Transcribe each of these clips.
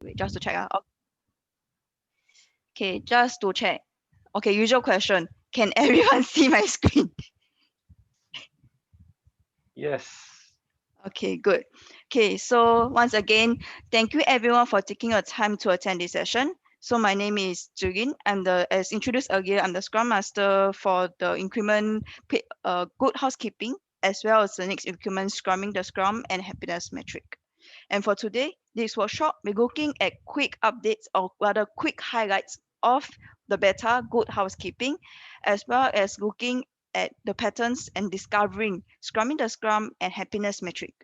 Wait, just to check. Okay, just to check. Okay, usual question. Can everyone see my screen? Yes. Okay, good. Okay, so once again, thank you everyone for taking your time to attend this session. So my name is Celine. As introduced earlier, I'm the Scrum Master for the increment Good Housekeeping, as well as the next increment Scrumming the Scrum and Happiness Metric. And for today, this workshop, we're looking at quick updates or rather quick highlights of the beta Good Housekeeping, as well as looking at the patterns and discovering Scrumming the Scrum and Happiness Metric.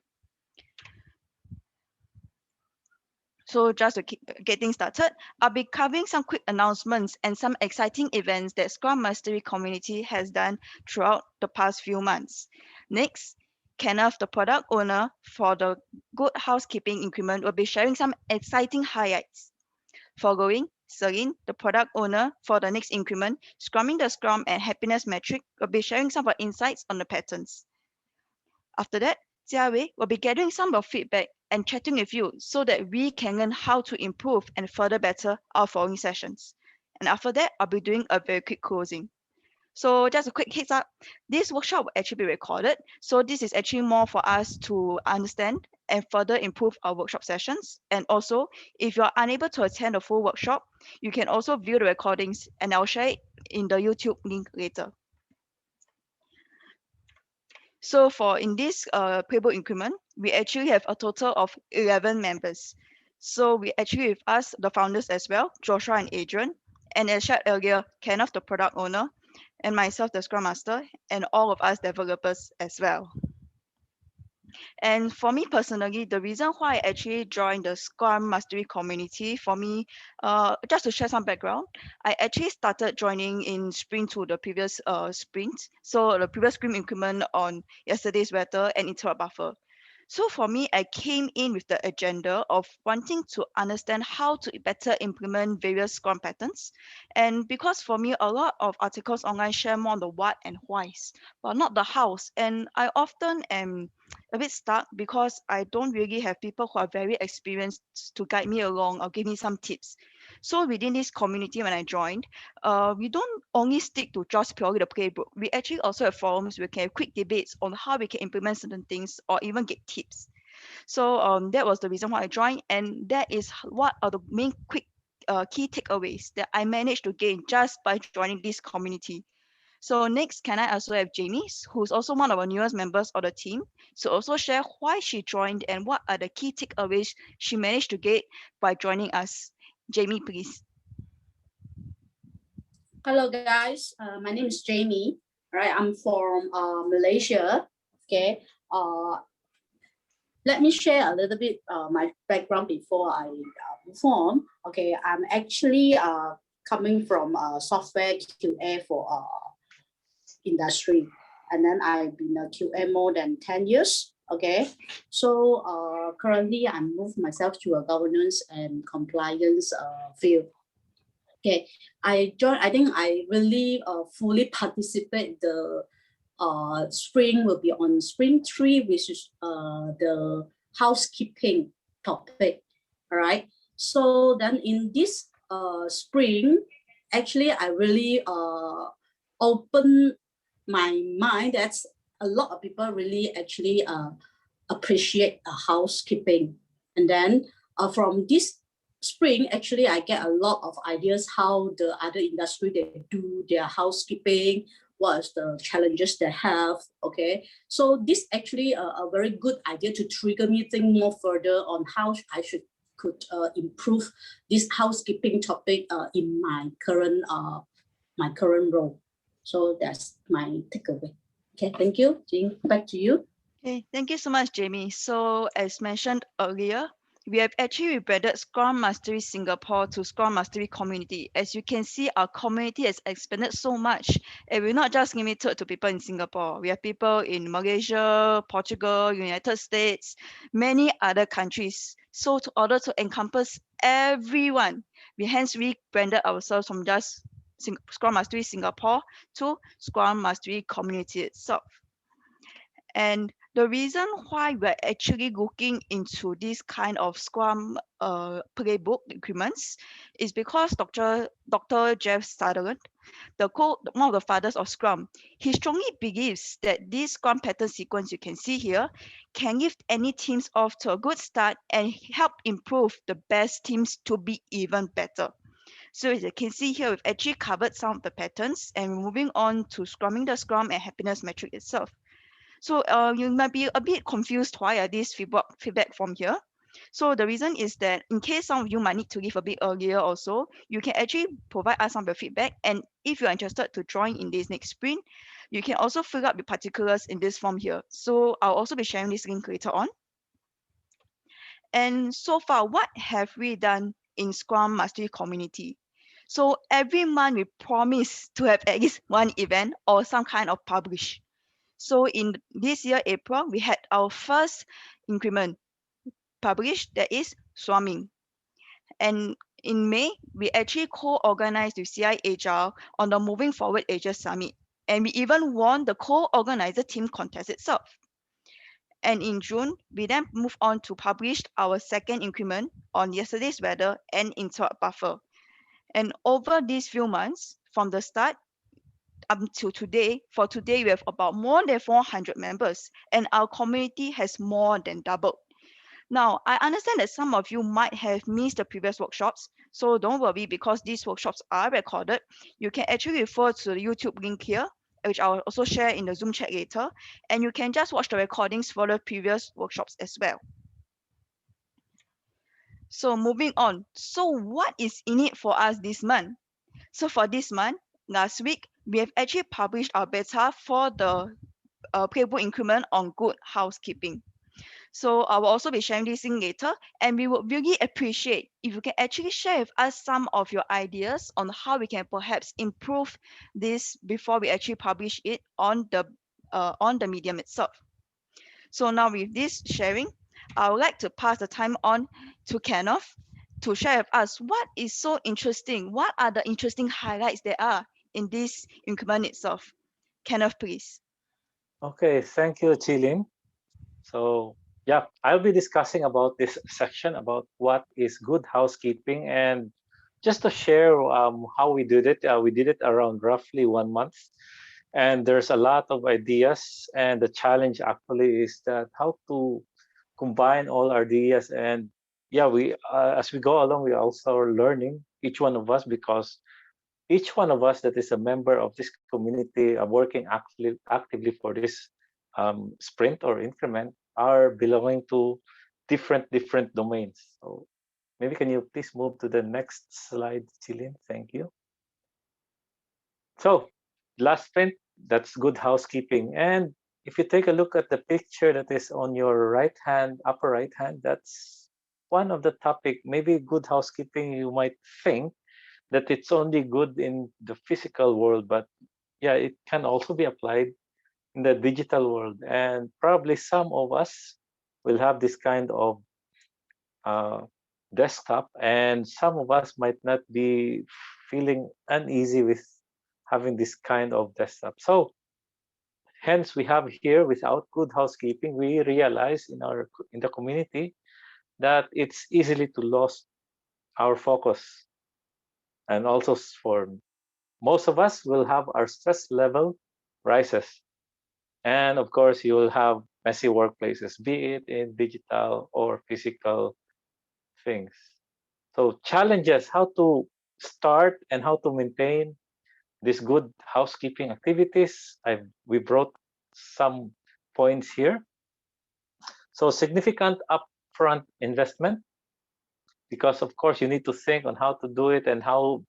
So just to keep getting started, I'll be covering some quick announcements and some exciting events that Scrum Mastery community has done throughout the past few months. Next, Kenneth, the product owner for the Good Housekeeping increment, will be sharing some exciting highlights. Following, Celine, the product owner for the next increment, Scrumming the Scrum and Happiness Metric, will be sharing some of our insights on the patterns. After that, Jiawei will be gathering some of feedback and chatting with you so that we can learn how to improve and further better our following sessions. And after that, I'll be doing a very quick closing. So just a quick heads up, this workshop will actually be recorded. So this is actually more for us to understand and further improve our workshop sessions. And also, if you are unable to attend the full workshop, you can also view the recordings and I'll share it in the YouTube link later. So for in this playbook increment, we actually have a total of 11 members. So we actually with us, the founders as well, Joshua and Adrian, and as shared earlier, Kenneth, the product owner, and myself, the Scrum Master, and all of us developers as well. And for me personally, the reason why I actually joined the Scrum Mastery community, for me, just to share some background, I actually started joining in sprint to the previous sprint. So the previous sprint increment on yesterday's weather and interrupt buffer. So for me, I came in with the agenda of wanting to understand how to better implement various Scrum patterns. And because for me, a lot of articles online share more on the what and whys, but not the hows. And I often am a bit stuck because I don't really have people who are very experienced to guide me along or give me some tips. So within this community, when I joined, we don't only stick to just purely the playbook. We actually also have forums. We can have quick debates on how we can implement certain things or even get tips. So that was the reason why I joined, and that is what are the main quick key takeaways that I managed to gain just by joining this community. So next, can I also have Jamie, who's also one of our newest members of the team, to also share why she joined and what are the key takeaways she managed to get by joining us. Jamie, please. Hello guys, my name is Jamie. Right, I'm from Malaysia. Okay, let me share a little bit my background before I move on. Okay, I'm actually coming from software QA for industry, and then I've been a QA more than 10 years. Okay, so currently I moved myself to a governance and compliance field. Okay, I think I really fully participate the spring will be on spring 3, which is the housekeeping topic. All right, so then in this spring, actually I really open my mind that a lot of people really actually appreciate housekeeping. And then from this spring, actually I get a lot of ideas how the other industry they do their housekeeping, what is the challenges they have. Okay, so this actually a very good idea to trigger me think more further on how I could improve this housekeeping topic in my current role. So that's my takeaway. Okay, thank you. Jing, back to you. Okay, thank you so much, Jamie. So as mentioned earlier, we have actually rebranded Scrum Mastery Singapore to Scrum Mastery Community. As you can see, our community has expanded so much, and we're not just limited to people in Singapore. We have people in Malaysia, Portugal, United States, many other countries. So to order to encompass everyone, we hence rebranded ourselves from just Scrum Mastery Singapore to Scrum Mastery Community itself. And The reason why we're actually looking into this kind of Scrum playbook documents is because Dr. Jeff Sutherland, one of the fathers of Scrum, he strongly believes that this Scrum pattern sequence you can see here can give any teams off to a good start and help improve the best teams to be even better. So as you can see here, we've actually covered some of the patterns and we're moving on to Scrumming the Scrum and happiness metric itself. So you might be a bit confused why are these feedback from here. So the reason is that in case some of you might need to leave a bit earlier also, you can actually provide us some of your feedback. And if you're interested to join in this next sprint, you can also fill up the particulars in this form here. So I'll also be sharing this link later on. And so far, what have we done in Scrum Mastery community? So every month we promise to have at least one event or some kind of publish. So in this year, April, we had our first increment published, that is swarming. And in May, we actually co-organized with CI Agile on the Moving Forward Asia Summit. And we even won the co-organizer team contest itself. And in June, we then moved on to publish our second increment on yesterday's weather and interrupt buffer. And over these few months, from the start up to today, for today, we have about more than 400 members, and our community has more than doubled. Now, I understand that some of you might have missed the previous workshops, so don't worry because these workshops are recorded. You can actually refer to the YouTube link here, which I'll also share in the Zoom chat later, and you can just watch the recordings for the previous workshops as well. So moving on. So what is in it for us this month? So for this month, last week, we have actually published our beta for the playbook increment on good housekeeping. So I will also be sharing this link later, and we would really appreciate if you can actually share with us some of your ideas on how we can perhaps improve this before we actually publish it on the medium itself. So now with this sharing, I would like to pass the time on to Kenneth to share with us what is so interesting. What are the interesting highlights there are in this increment itself? Kenneth, please. Okay, thank you, Celine. So yeah, I'll be discussing about this section about what is good housekeeping, and just to share how we did it around roughly 1 month, and there's a lot of ideas. And the challenge actually is that how to combine all our ideas. And yeah, we as we go along, we also are learning, each one of us, because each one of us that is a member of this community are working actively for this sprint or increment are belonging to different domains. So maybe can you please move to the next slide, Celine? Thank you. So last sprint, that's good housekeeping. And if you take a look at the picture that is on your right hand, upper right hand, that's one of the topic. Maybe good housekeeping, you might think that it's only good in the physical world, but yeah, it can also be applied in the digital world. And probably some of us will have this kind of uh, desktop, and some of us might not be feeling uneasy with having this kind of desktop. So hence we have here, without good housekeeping, we realize in the community that it's easily to lose our focus. And also for most of us will have our stress level rises. And of course, you will have messy workplaces, be it in digital or physical things. So challenges, how to start and how to maintain these good housekeeping activities. We brought some points here. So significant upfront investment, because of course you need to think on how to do it, and how,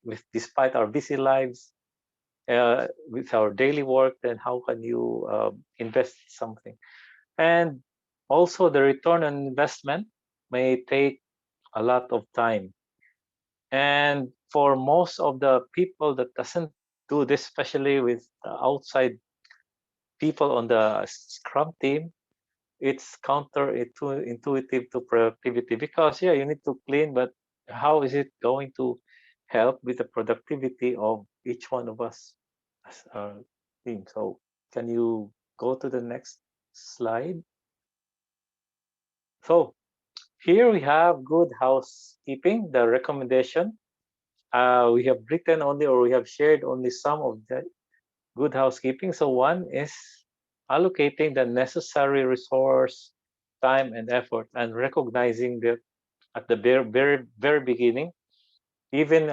with despite our busy lives, with our daily work, then how can you invest something? And also the return on investment may take a lot of time. And for most of the people that doesn't do this, especially with the outside people on the Scrum team, it's counterintuitive to productivity, because yeah, you need to clean, but how is it going to help with the productivity of each one of us as a team? So can you go to the next slide. So here we have good housekeeping, the recommendation. We have written only, or we have shared only some of the good housekeeping. So one is allocating the necessary resource, time, and effort, and recognizing that at the very beginning, even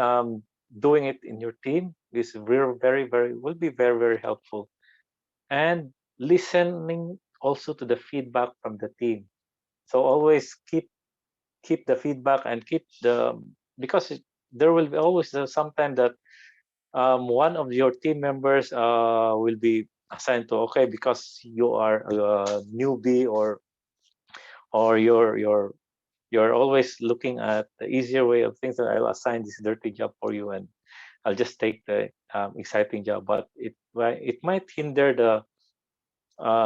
doing it in your team is very will be very helpful. And listening also to the feedback from the team. So always keep the feedback and keep the, because there will be always sometime that one of your team members will be assigned to, okay, because you are a newbie, or you're always looking at the easier way of things, that I'll assign this dirty job for you, and I'll just take the exciting job. But it might hinder the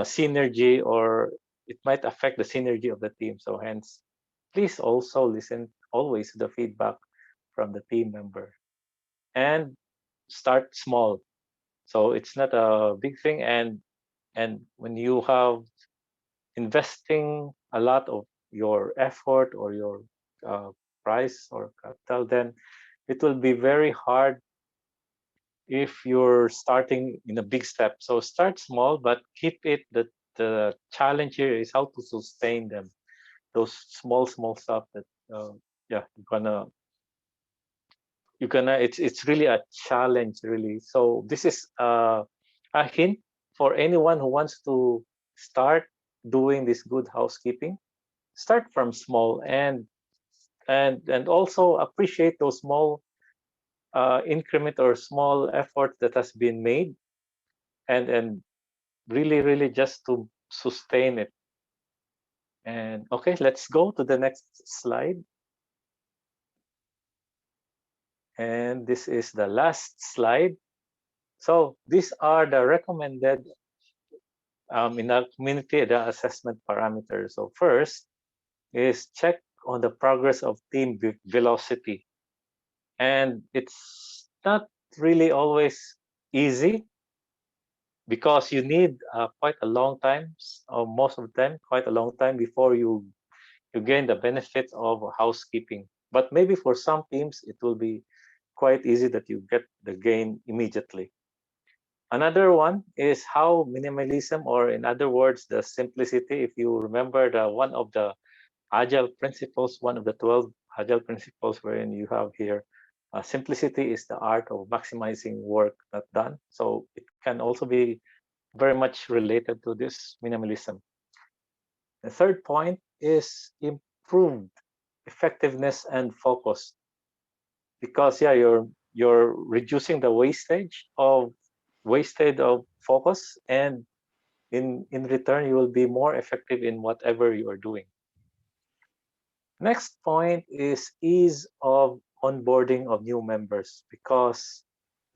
synergy, or it might affect the synergy of the team. So hence, please also listen always to the feedback from the team member, and start small. So it's not a big thing, and when you have investing a lot of your effort or your uh, price or capital, then it will be very hard if you're starting in a big step. So start small, but keep it. The challenge here is how to sustain them. Those small stuff that yeah, you're gonna it's really a challenge, really. So this is a hint for anyone who wants to start doing this good housekeeping. Start from small, and also appreciate those small increment or small effort that has been made, and really just to sustain it. And okay, let's go to the next slide. And this is the last slide. So these are the recommended in our community, the assessment parameters. So first is check on the progress of team velocity. And it's not really always easy, because you need quite a long time, or most of the time, quite a long time before you gain the benefits of housekeeping. But maybe for some teams, it will be quite easy that you get the gain immediately. Another one is how minimalism, or in other words, the simplicity. If you remember the one of the Agile principles, one of the 12 Agile principles, wherein you have here, simplicity is the art of maximizing work not done. So it can also be very much related to this minimalism. The third point is improved effectiveness and focus, because yeah, you're reducing the wastage of focus, and in return you will be more effective in whatever you are doing. Next point is ease of onboarding of new members, because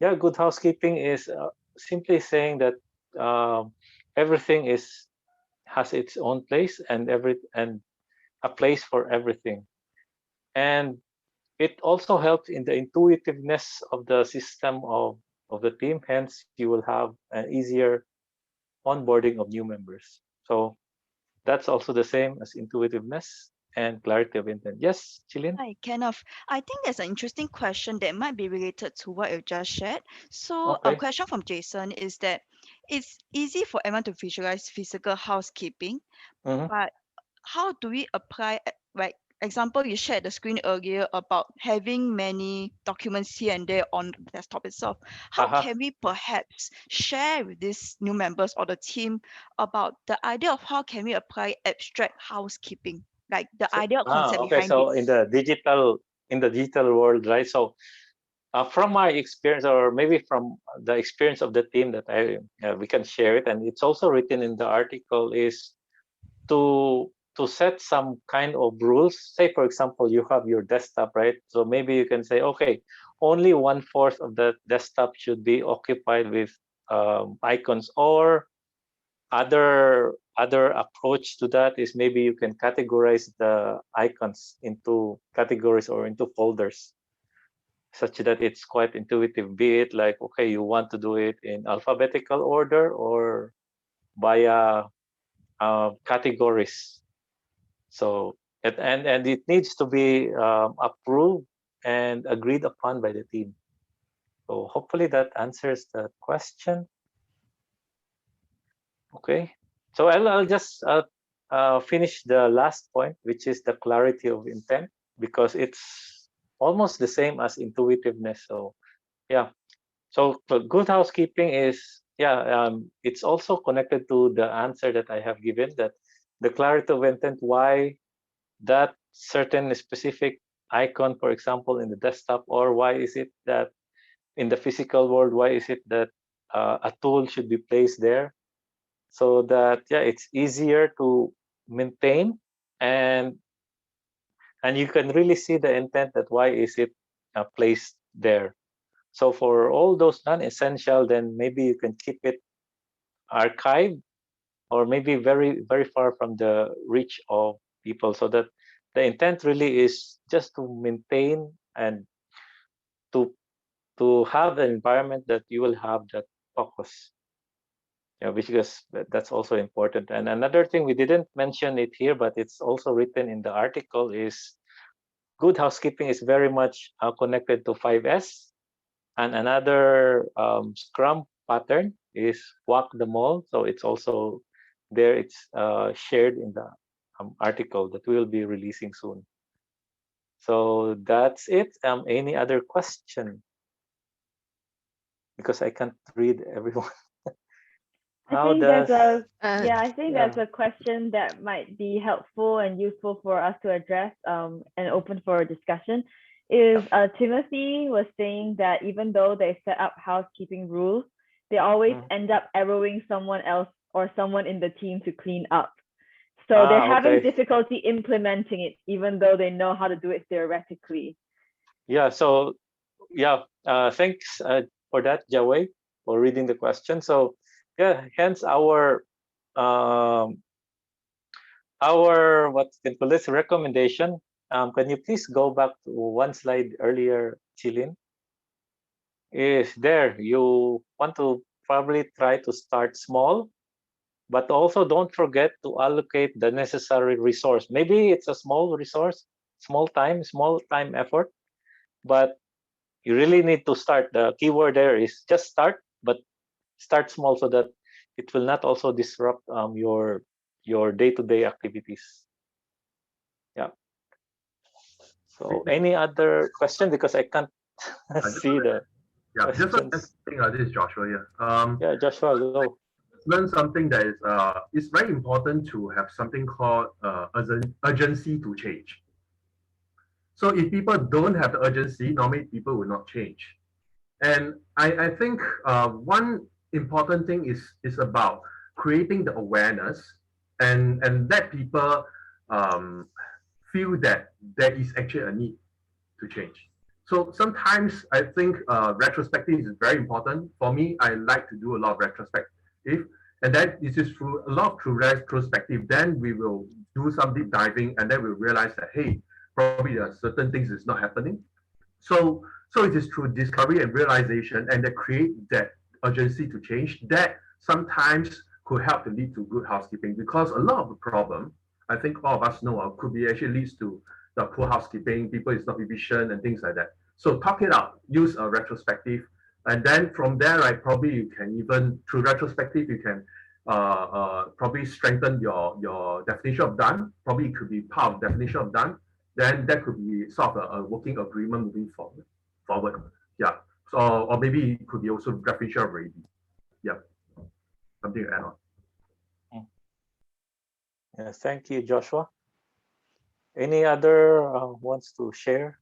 yeah, good housekeeping is simply saying that everything has its own place, and a place for everything. And it also helps in the intuitiveness of the system of the team. Hence, you will have an easier onboarding of new members. So that's also the same as intuitiveness and clarity of intent. Yes, Chilin? Hi, Kenneth. I think there's an interesting question that might be related to what you just shared. So, a Okay. question from Jason is that it's easy for everyone to visualize physical housekeeping, Mm-hmm. but how do we apply, like example you shared the screen earlier about having many documents here and there on the desktop itself? How Uh-huh. can we perhaps share with these new members or the team about the idea of how can we apply abstract housekeeping, like the idea or concept Okay. behind it? So in the digital world, right? So from my experience, or maybe from the experience of the team that we can share it, and it's also written in the article, is to set some kind of rules. Say, for example, you have your desktop, right? So maybe you can say, okay, only 1/4 of the desktop should be occupied with icons. Or other approach to that is, maybe you can categorize the icons into categories or into folders, such that it's quite intuitive. Be it like, okay, you want to do it in alphabetical order, or via categories. So and it needs to be approved and agreed upon by the team. So hopefully that answers the question. Okay. So I'll just finish the last point, which is the clarity of intent, because it's almost the same as intuitiveness. So yeah. So good housekeeping is it's also connected to the answer that I have given, that the clarity of intent, why that certain specific icon, for example, in the desktop, or why is it that in the physical world, why is it that a tool should be placed there, so that it's easier to maintain, and you can really see the intent, that why is it placed there. So for all those non-essential, then maybe you can keep it archived, or maybe very very far from the reach of people, so that the intent really is just to maintain and to have an environment that you will have that focus. Because that's also important. And another thing, we didn't mention it here, but it's also written in the article, is good housekeeping is very much connected to 5S. And another Scrum pattern is walk the mall. So it's also there. It's shared in the article that we will be releasing soon. So that's it. Any other question? Because I can't read everyone. How does I think yeah. that's a question that might be helpful and useful for us to address and open for discussion. Is Timothy was saying that even though they set up housekeeping rules, they always end up arrowing someone else or someone in the team to clean up. So they're having difficulty implementing it, even though they know how to do it theoretically. Yeah. So thanks for that, Jawei, for reading the question. So hence our what's can call this recommendation. Can you please go back to one slide earlier, Celine? Is there, you want to probably try to start small, but also don't forget to allocate the necessary resource. Maybe it's a small resource, small time effort, but you really need to start. The keyword there is just start, but start small, so that it will not also disrupt your day-to-day activities. Yeah. So any other question? Because I can't see the questions. Just thing, this is Joshua here. Joshua, go. Learn something that is it's very important to have something called urgency to change. So if people don't have the urgency, normally people will not change. And I think one important thing is about creating the awareness and let people feel that there is actually a need to change. So sometimes I think retrospective is very important. For me, I like to do a lot of retrospective, and then this is through retrospective. Then we will do some deep diving, and then we'll realize that hey, probably there are certain things is not happening. So it is through discovery and realization, and they create that urgency to change that sometimes could help to lead to good housekeeping. Because a lot of the problem, I think all of us know, could be actually leads to the poor housekeeping, people is not efficient and things like that. So talk it out, use a retrospective, and then from there, right, probably you can even through retrospective you can probably strengthen your definition of done. Probably it could be part of definition of done. Then that could be sort of a working agreement moving forward. Yeah. So or maybe it could be also definition of ready. Yeah. Something to add on. Yeah, thank you, Joshua. Any other wants to share?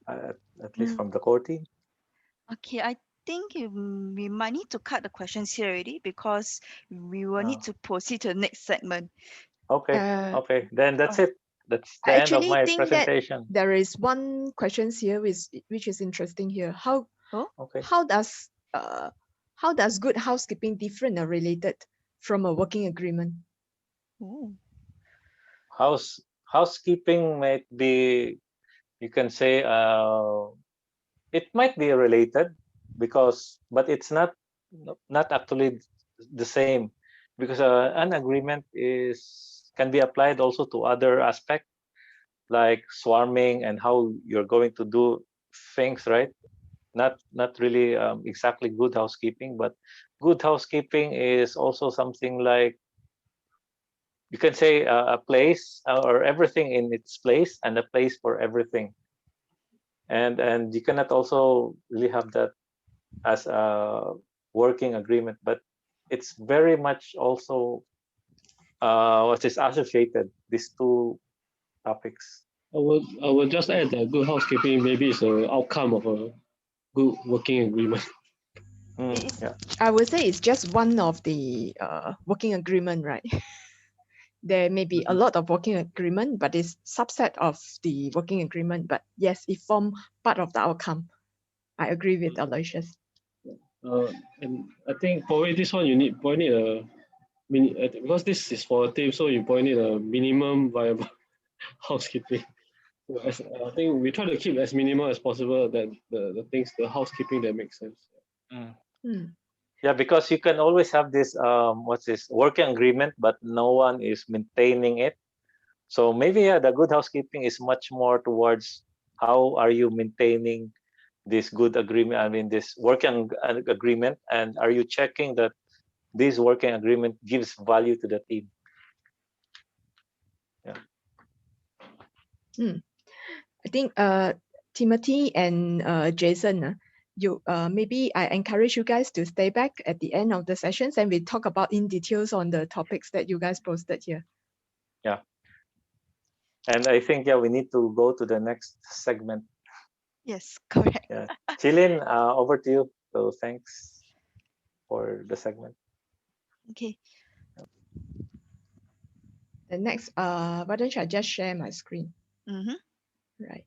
At least from the core team. Okay, I think we might need to cut the questions here already, because we will need to proceed to the next segment. Okay, then that's it. That's the end of my presentation. There is one question here which is interesting here. How does good housekeeping different or related from a working agreement? Housekeeping might be, you can say, it might be related, but it's not actually the same, because an agreement can be applied also to other aspects like swarming and how you're going to do things, right? Not really exactly good housekeeping, but good housekeeping is also something like, you can say, a place or everything in its place and a place for everything. And you cannot also really have that as a working agreement, but it's very much also what is associated, these two topics. I will just add that good housekeeping maybe is an outcome of a good working agreement. Yeah. I would say it's just one of the working agreement, right? There may be a lot of working agreement, but it's subset of the working agreement. But yes, it form part of the outcome. I agree with Aloysius. And I think probably this one you need a because this is for a team, so you probably need a minimum viable housekeeping. So I think we try to keep as minimal as possible that the housekeeping that makes sense. Yeah, because you can always have this what's this working agreement, but no one is maintaining it. So maybe the good housekeeping is much more towards how are you maintaining this good agreement. I mean, this working agreement, and are you checking that this working agreement gives value to the team? Yeah. I think Timothy and Jason, you maybe I encourage you guys to stay back at the end of the sessions and we talk about in details on the topics that you guys posted here. Yeah. And I think we need to go to the next segment. Yes, correct. Yeah. Celine, over to you. So thanks for the segment. Okay. The next, why don't I just share my screen? Mm-hmm. Right.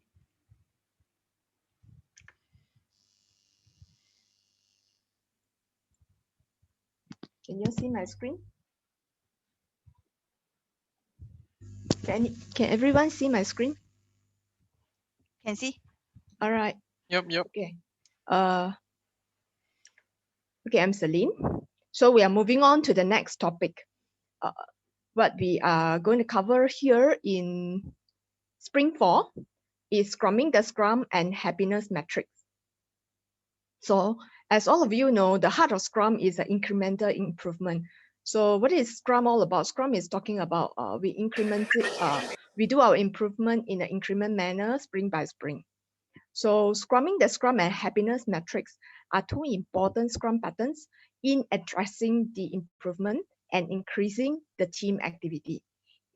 Can you see my screen? Can everyone see my screen? Can see? All right. Yep. Okay. Okay, I'm Celine. So we are moving on to the next topic. What we are going to cover here in Spring 4 is Scrumming the Scrum and Happiness Metrics. So as all of you know, the heart of Scrum is an incremental improvement. So what is Scrum all about? Scrum is talking about we do our improvement in an increment manner, spring by spring. So Scrumming the Scrum and Happiness Metrics are two important Scrum patterns in addressing the improvement and increasing the team activity.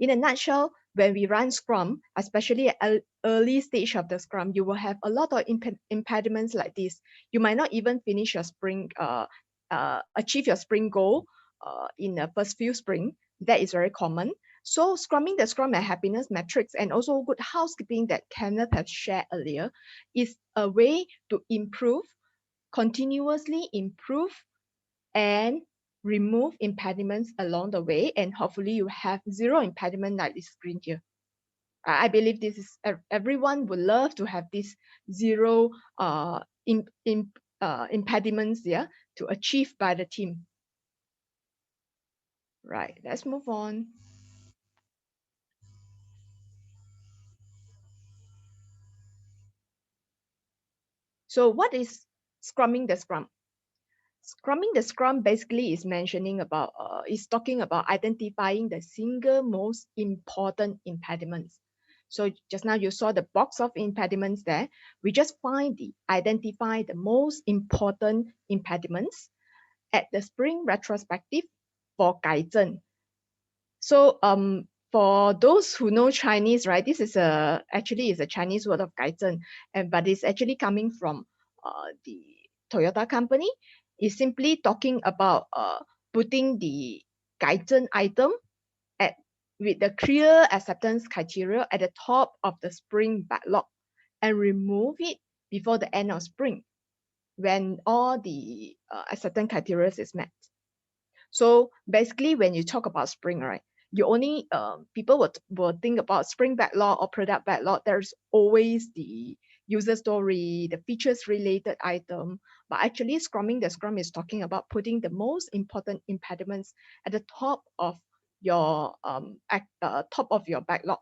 In a nutshell, when we run Scrum, especially at early stage of the Scrum, you will have a lot of impediments like this. You might not even finish your spring, achieve your spring goal in the first few spring. That is very common. So Scrumming the Scrum and Happiness Metrics and also good housekeeping that Kenneth has shared earlier is a way to improve, continuously improve and remove impediments along the way, and hopefully you have zero impediment like this screen here. I believe this is everyone would love to have this zero impediments here to achieve by the team. Right, let's move on. So what is Scrumming the Scrum? Scrumming the Scrum basically is mentioning about, is talking about identifying the single most important impediments. So just now you saw the box of impediments there. We just identify the most important impediments at the spring retrospective for Kaizen. So for those who know Chinese, right, this is actually is a Chinese word of Kaizen, but it's actually coming from the Toyota company. Is simply talking about putting the Kaizen item with the clear acceptance criteria at the top of the spring backlog and remove it before the end of spring when all the acceptance criteria is met. So basically, when you talk about spring, right, you only people will think about spring backlog or product backlog. There's always the user story, the features related item. But actually, Scrumming the Scrum is talking about putting the most important impediments at the top of your backlog.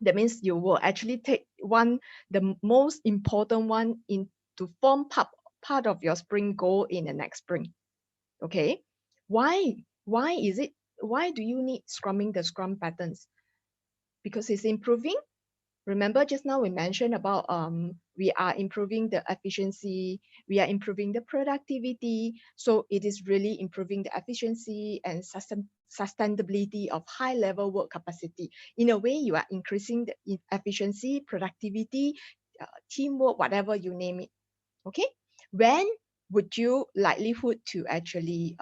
That means you will actually take the most important one to form part of your sprint goal in the next sprint. Okay, why do you need Scrumming the Scrum patterns? Because it's improving. Remember just now we mentioned about we are improving the efficiency, we are improving the productivity. So it is really improving the efficiency and sustainability of high level work capacity. In a way, you are increasing the efficiency, productivity, teamwork, whatever you name it. Okay, when would you likelihood to actually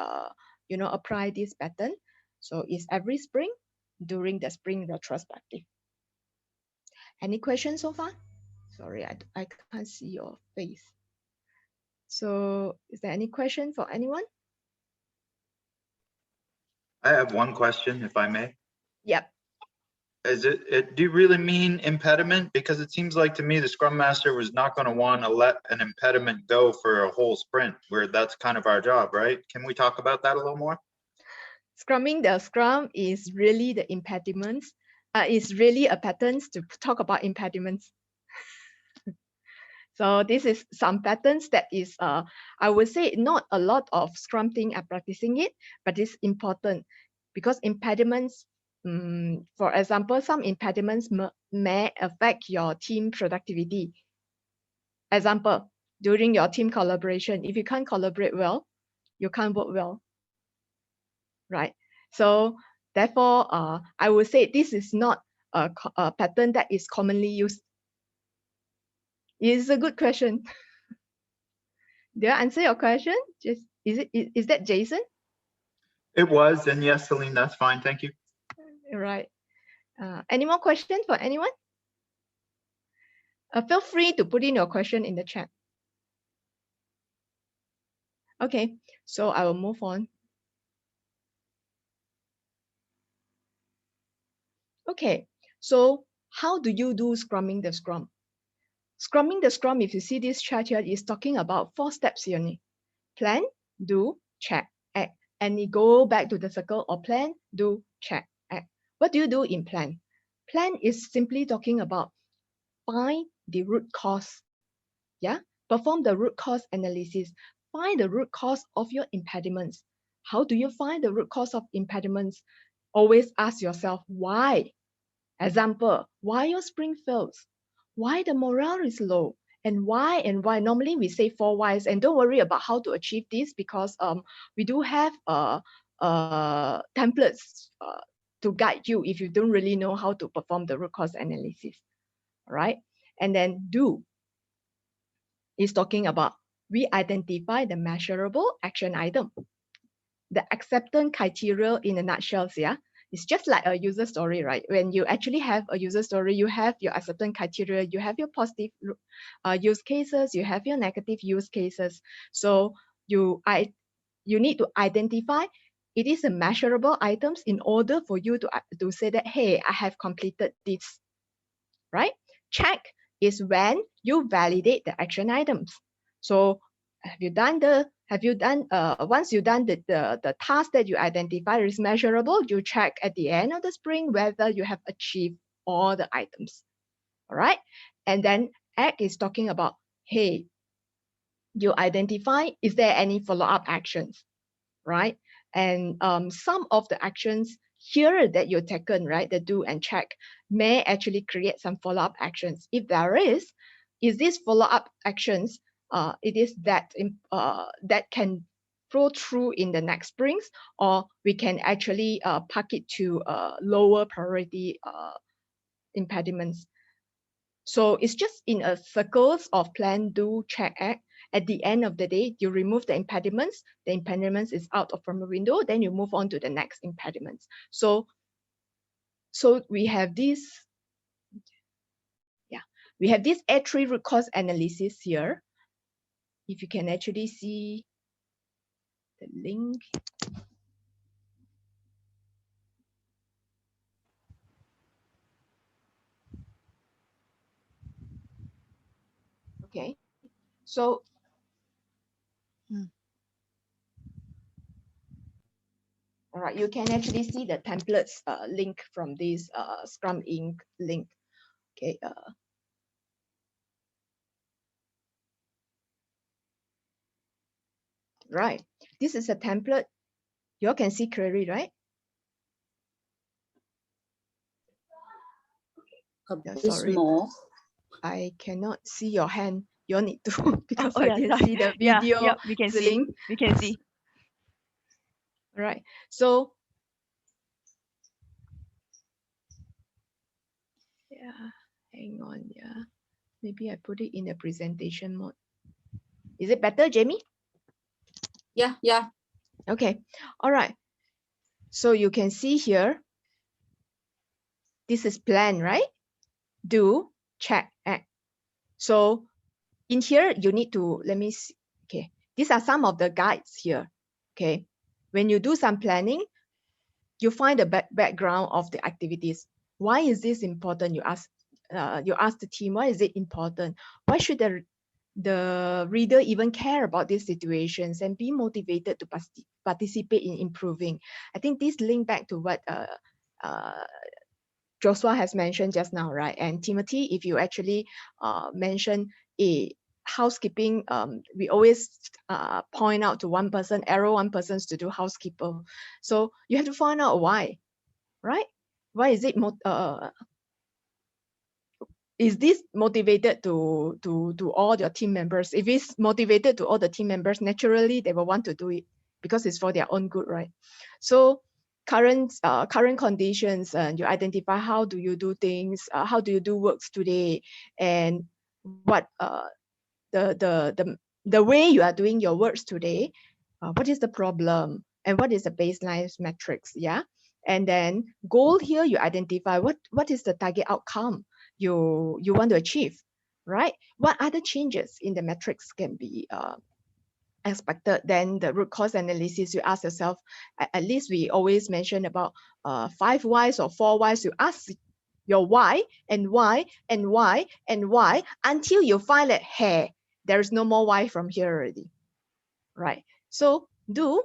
apply this pattern? So it's every spring during the spring retrospective. Any questions so far? Sorry, I can't see your face. So is there any question for anyone? I have one question, if I may. Yep. Do you really mean impediment? Because it seems like to me the Scrum Master was not going to want to let an impediment go for a whole sprint, where that's kind of our job, right? Can we talk about that a little more? Scrumming the Scrum is really the impediments. Is really a patterns to talk about impediments. So this is some patterns that is, I would say not a lot of Scrum team are practicing it, but it's important because impediments, for example, some impediments may affect your team productivity. Example, during your team collaboration, if you can't collaborate well, you can't work well, right? So therefore, I would say this is not a pattern that is commonly used. It's a good question. Did I answer your question? Is that Jason? It was, and yes, Celine, that's fine. Thank you. Right. Any more questions for anyone? Feel free to put in your question in the chat. Okay, so I will move on. Okay, so how do you do Scrumming the Scrum? Scrumming the Scrum, if you see this chart here, is talking about 4 steps here. Plan, do, check, act. And you go back to the circle or plan, do, check, act. What do you do in plan? Plan is simply talking about find the root cause. Yeah, perform the root cause analysis. Find the root cause of your impediments. How do you find the root cause of impediments? Always ask yourself why. Example, why your sprint fails? Why the morale is low? And why? Normally we say 4 whys, and don't worry about how to achieve this because we do have templates to guide you if you don't really know how to perform the root cause analysis. All right, and then do is talking about we identify the measurable action item. The acceptance criteria in a nutshell, yeah, it's just like a user story, right? When you actually have a user story, you have your acceptance criteria, you have your positive use cases, you have your negative use cases. So you need to identify it is a measurable items in order for you to say that, hey, I have completed this, right? Check is when you validate the action items. So once you've done the task that you identify is measurable, you check at the end of the sprint whether you have achieved all the items. All right. And then act is talking about, hey, you identify, is there any follow-up actions, right? And some of the actions here that you've taken, right, the do and check, may actually create some follow-up actions. If there is these follow-up actions, it is that can flow through in the next sprints, or we can actually park it to lower priority impediments. So it's just in a circles of plan, do, check, act. At the end of the day, you remove the impediments is out from the window, then you move on to the next impediments. So we have this, we have this A3 root cause analysis here. If you can actually see the link. Okay, so all right, you can actually see the templates link from this Scrum Inc. link. Okay. Right. This is a template. You all can see clearly, right? A Yeah, bit sorry, more. I cannot see your hand. You all need to because Oh I yeah, didn't sorry. see the Yeah, video. yeah, we can see. Celine. We can see. Right. So yeah, hang on. Yeah, maybe I put it in the presentation mode. Is it better, Jamie? Yeah, yeah. Okay. All right. So you can see here. This is plan, right? Do, check, act. So in here, you need to, let me see. Okay. These are some of the guides here. Okay. When you do some planning, you find the background of the activities. Why is this important? You ask the team, why is it important? Why should the reader even care about these situations and be motivated to participate in improving? I think this link back to what Joshua has mentioned just now, right? And Timothy, if you actually mention a housekeeping, we always point out to one person, arrow one person to do housekeeper. So you have to find out why, right? Why is it is this motivated to all your team members? If it's motivated to all the team members, naturally they will want to do it because it's for their own good, right? So current conditions, and you identify how do you do things, how do you do works today, and what the way you are doing your works today, what is the problem and what is the baseline metrics, yeah? And then goal here, you identify what is the target outcome you want to achieve, right? What other changes in the metrics can be expected? Then the root cause analysis, you ask yourself, at least we always mention about 5 whys or 4 whys. You ask your why and why and why and why until you find that, hey, there's no more why from here already, right? So do,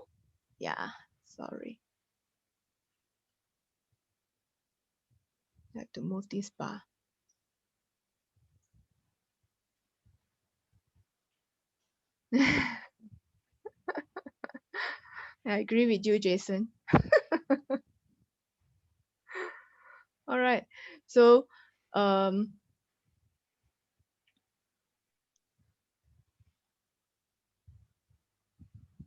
yeah, sorry, I have to move this bar. I agree with you, Jason. All right, so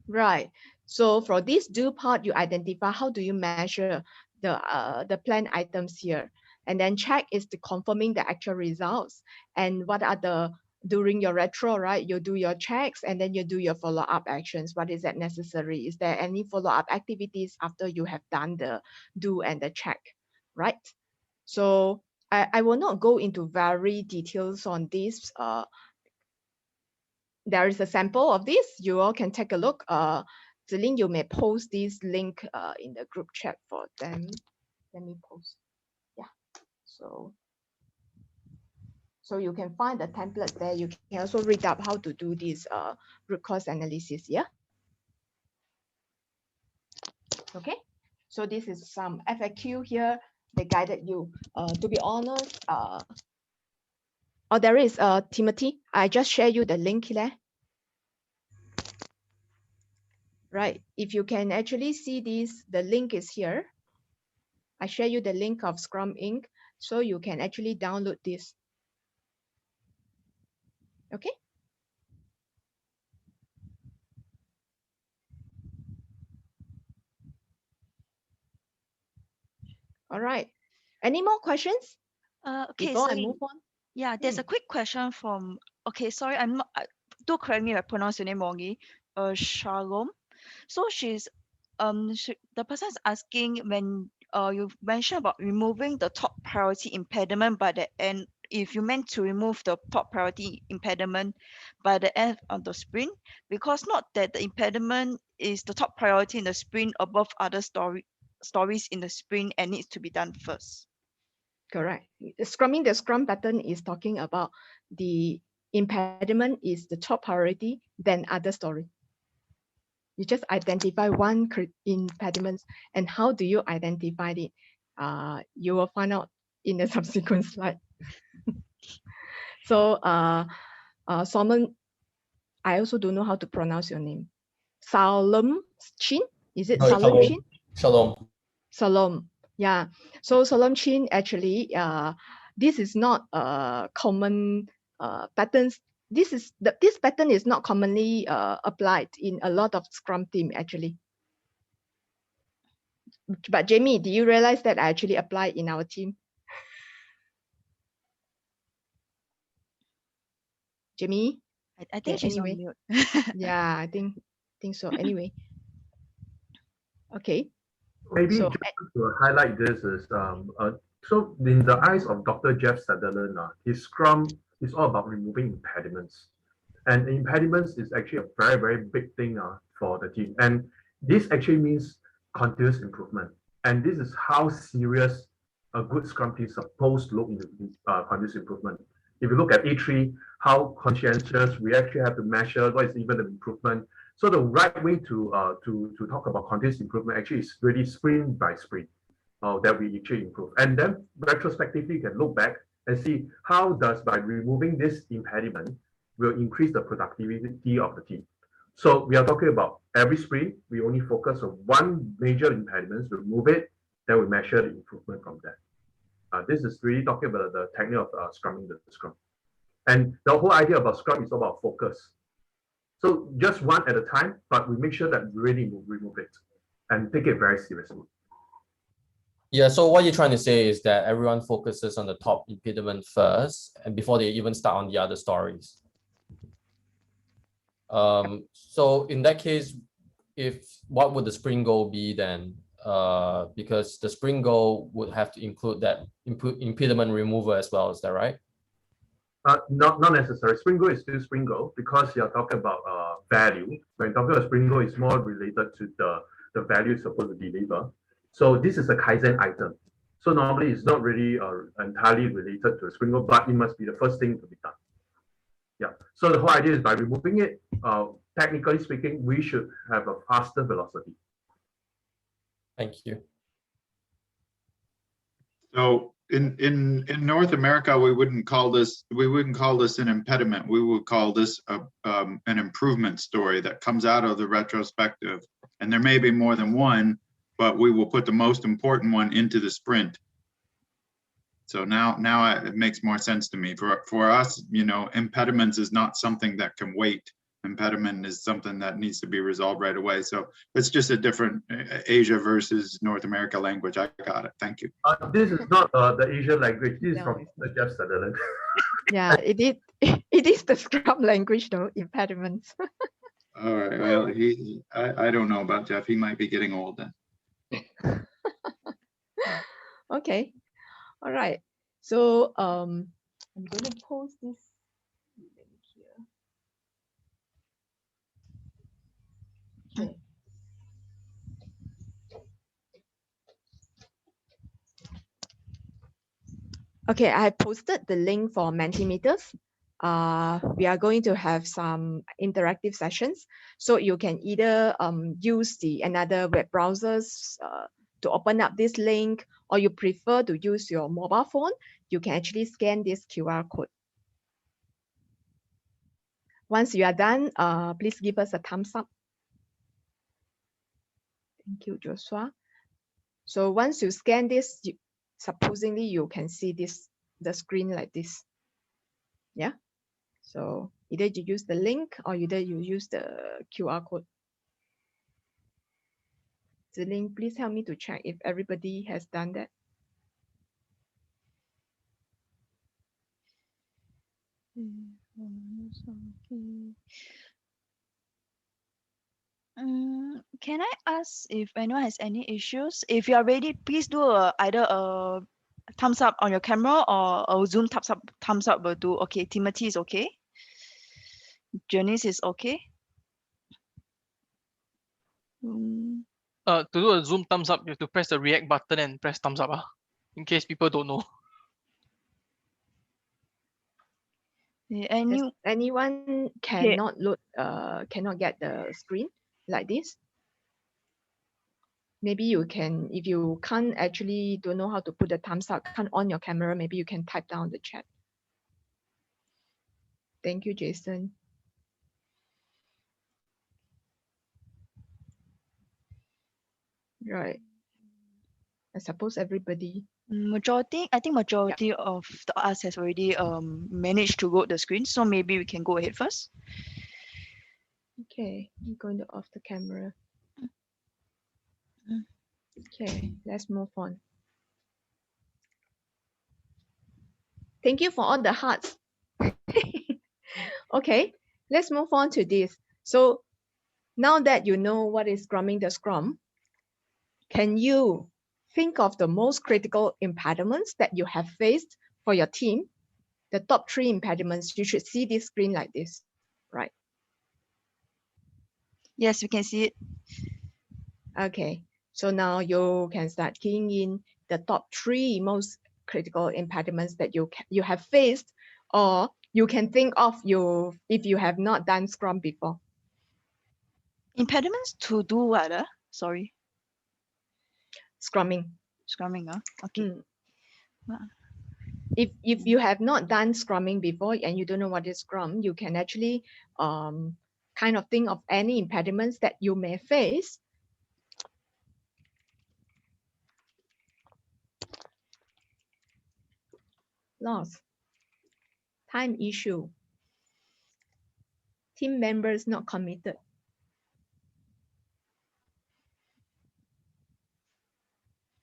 right. So for this do part, you identify how do you measure the plan items here, and then check is the confirming the actual results, and what are the during your retro, right? You do your checks and then you do your follow-up actions. What is that necessary? Is there any follow-up activities after you have done the do and the check, right? So I will not go into very details on this. There is a sample of this. You all can take a look. Celine, you may post this link in the group chat for them. Let me post. Yeah. So you can find the template there. You can also read up how to do this root cause analysis. Yeah. Okay. So this is some FAQ here. They guided you. To be honest, oh, there is Timothy. I just share you the link there. Right. If you can actually see this, the link is here. I share you the link of Scrum Inc. So you can actually download this. Okay. All right. Any more questions Okay, before I Celine. move on? Yeah, there's a quick question from. Okay, sorry, I'm not. Do correct me if I pronounce your name wrongly. Shalom. So the person is asking when you mentioned about removing the top priority impediment by the end. If you meant to remove the top priority impediment by the end of the sprint, because not that the impediment is the top priority in the sprint above other stories in the sprint and needs to be done first. Correct. Scrumming the Scrum pattern is talking about the impediment is the top priority, then other story. You just identify one impediment, and how do you identify it? You will find out in the subsequent slide. So, Solomon, I also don't know how to pronounce your name. Salom Chin? Is it No, Salom Shalom. Chin? Shalom. Salom. Yeah. So Salom Chin, actually, this is not common patterns. This pattern is not commonly applied in a lot of Scrum team actually. But Jamie, do you realize that I actually apply in our team? Jamie? I think she's anyway. on mute. Yeah, I think so. Anyway. Okay. Maybe So, just to highlight this is, so in the eyes of Dr. Jeff Sutherland, his Scrum is all about removing impediments. And impediments is actually a very, very big thing for the team. And this actually means continuous improvement. And this is how serious a good Scrum team is supposed to look into continuous improvement. If you look at E3, how conscientious we actually have to measure what is even an improvement. So the right way to talk about continuous improvement actually is really sprint by sprint that we actually improve. And then retrospectively, you can look back and see how does by removing this impediment will increase the productivity of the team. So we are talking about every sprint, we only focus on one major impediment, remove it, then we measure the improvement from that. This is really talking about the technique of scrumming the scrum. And the whole idea about Scrum is about focus. So just one at a time, but we make sure that we really remove it and take it very seriously. Yeah, so what you're trying to say is that everyone focuses on the top impediment first and before they even start on the other stories. So in that case, what would the sprint goal be then? Because the sprint goal would have to include that impediment removal as well, is that right? Not necessary. Sprint goal is still sprint goal because you're talking about value. When talking about sprint goal, it's more related to the value it's supposed to deliver. So this is a Kaizen item. So normally it's not really entirely related to a sprint goal, but it must be the first thing to be done. Yeah. So the whole idea is by removing it, technically speaking, we should have a faster velocity. Thank you. So in North America, we wouldn't call this an impediment. We would call this an improvement story that comes out of the retrospective. And there may be more than one, but we will put the most important one into the sprint. So now it makes more sense to me. For us, impediments is not something that can wait. Impediment is something that needs to be resolved right away. So it's just a different Asia versus North America language. I got it. Thank you. This is not the Asian language. This is from Jeff Sutherland. Yeah, it is the Scrum language though, impediments. All right. Well, I don't know about Jeff. He might be getting old then. Okay. All right. So I'm going to post this link here. Okay. Okay, I posted the link for Mentimeters. We are going to have some interactive sessions. So you can either use another web browsers to open up this link, or you prefer to use your mobile phone, you can actually scan this QR code. Once you are done, please give us a thumbs up. Thank you, Joshua. So once you scan this, supposedly you can see the screen like this. Yeah. So either you use the link or either you use the QR code. Celine, please help me to check if everybody has done that. Can I ask if anyone has any issues? If you are ready, please do either a thumbs up on your camera or a Zoom thumbs up will do. Okay, Timothy is okay. Janice is okay. To do a Zoom thumbs up, you have to press the react button and press thumbs up, in case people don't know. Anyone cannot load, cannot get the screen like this? Maybe you can, if you can't actually don't know how to put the thumbs up, can't on your camera, maybe you can type down the chat. Thank you, Jason. Right. I suppose everybody. I think majority of us has already managed to load the screen. So maybe we can go ahead first. Okay, I'm going to off the camera. Okay, let's move on. Thank you for all the hearts. Okay, let's move on to this. So now that you know what is Scrumming the Scrum, can you think of the most critical impediments that you have faced for your team? The top 3 impediments, you should see this screen like this, right? Yes, we can see it. Okay, so now you can start keying in the top 3 most critical impediments that you have faced, or you can think of if you have not done Scrum before. Impediments to do what? Sorry. Scrumming. Scrumming. Okay. If you have not done Scrumming before and you don't know what is Scrum, you can actually kind of think of any impediments that you may face. Loss, time issue, team members not committed,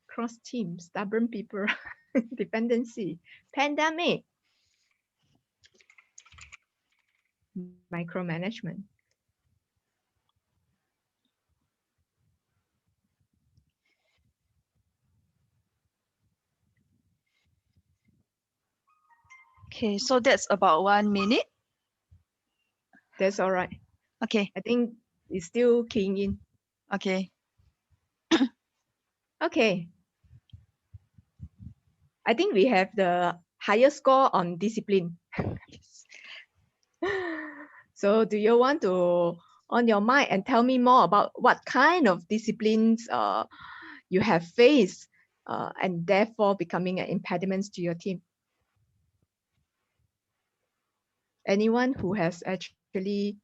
cross team, stubborn people, dependency, pandemic, micromanagement. Okay, so that's about 1 minute. That's all right. Okay. I think it's still keying in. Okay. Okay. I think we have the highest score on discipline. So do you want to on your mic and tell me more about what kind of disciplines you have faced and therefore becoming an impediment to your team? Anyone who has actually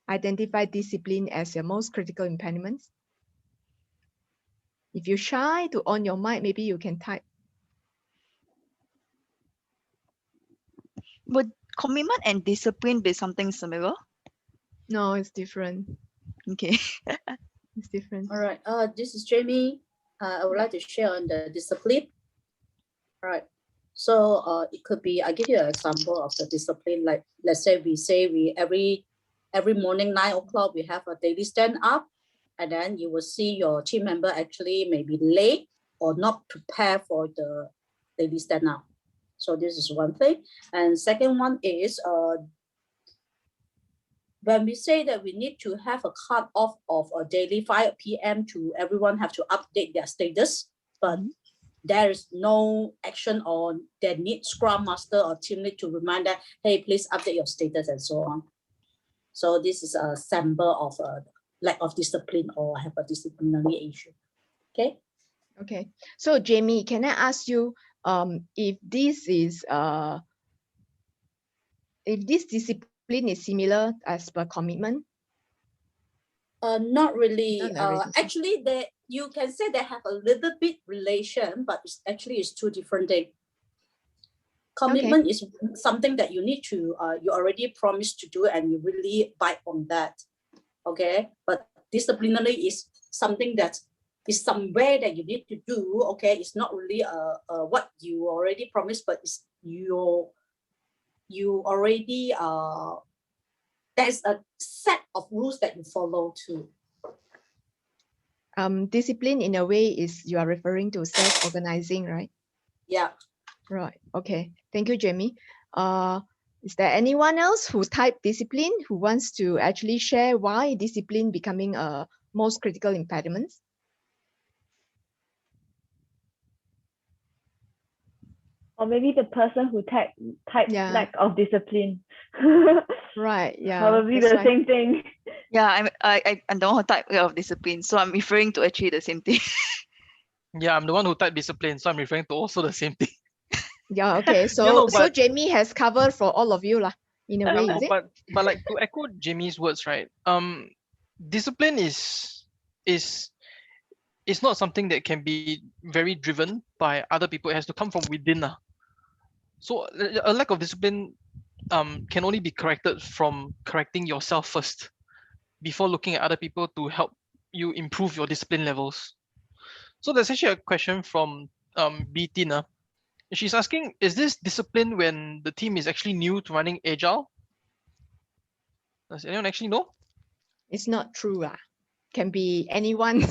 identified discipline as your most critical impediments? If you're shy to on your mic, maybe you can type. Would commitment and discipline be something similar? No, it's different. Okay. It's different. All right. This is Jamie. I would like to share on the discipline. All right. So it could be, I give you an example of the discipline. Like let's say we every morning 9 o'clock we have a daily stand up, and then you will see your team member actually maybe late or not prepare for the daily stand up. So this is one thing. And second one is when we say that we need to have a cut off of a daily 5 p.m. to everyone have to update their status, but there is no action on that need Scrum Master or team lead to remind that, hey, please update your status and so on. So this is a sample of a lack of discipline or have a disciplinary issue. Okay. Okay. So Jamie, can I ask you if this discipline is similar as per commitment? Not really. Not Actually, you can say they have a little bit relation, but it's two different things. Commitment is something that you need to, you already promised to do and you really bite on that. Okay. But disciplinary is something that is somewhere that you need to do. Okay. It's not really what you already promised, but it's you already, there's a set of rules that you follow too. Discipline in a way is you are referring to self-organizing, right? Yeah. Right. Okay. Thank you, Jamie. Is there anyone else who typed discipline who wants to actually share why discipline becoming a most critical impediment? Or maybe the person who typed Yeah. lack of discipline. Right. Yeah. Probably that's the right. same thing. Yeah, I'm the one who type of discipline, so I'm referring to actually the same thing. Yeah, I'm the one who typed discipline, so I'm referring to also the same thing. Yeah. Okay. So no, so but- Jamie has covered for all of you lah. In a way, No, is it? but like to echo Jamie's words, right? Discipline is not something that can be very driven by other people. It has to come from within. So a lack of discipline can only be corrected from correcting yourself first before looking at other people to help you improve your discipline levels. So there's actually a question from B Tina. She's asking, is this discipline when the team is actually new to running Agile? Does anyone actually know? It's not true. Can be anyone.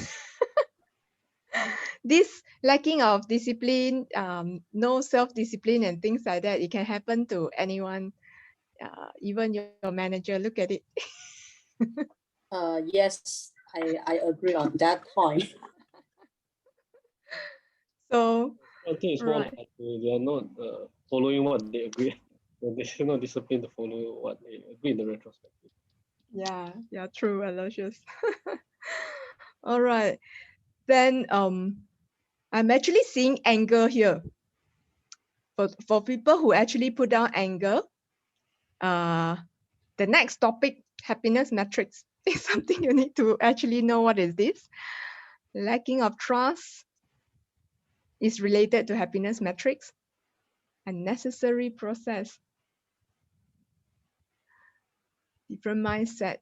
This lacking of discipline, no self-discipline and things like that, it can happen to anyone, even your manager. Look at it. Yes, I agree on that point. So, I think it's more right. like they are not following what they agree. They're not disciplined to follow what they agree in the retrospective. Yeah, true, Aloysius. All right. Then I'm actually seeing anger here. For people who actually put down anger, the next topic, happiness metrics, is something you need to actually know what is this. Lacking of trust is related to happiness metrics. Unnecessary process. Different mindset.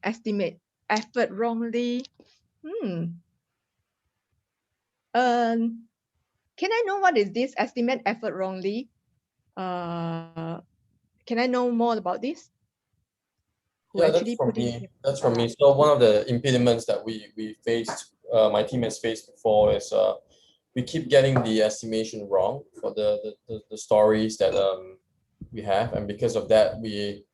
Estimate effort wrongly. Can I know what is this estimate effort wrongly? Can I know more about this? Who Yeah, that's actually from put in me. here? That's from me. So one of the impediments that we faced, my team has faced before is we keep getting the estimation wrong for the stories that we have, and because of that, we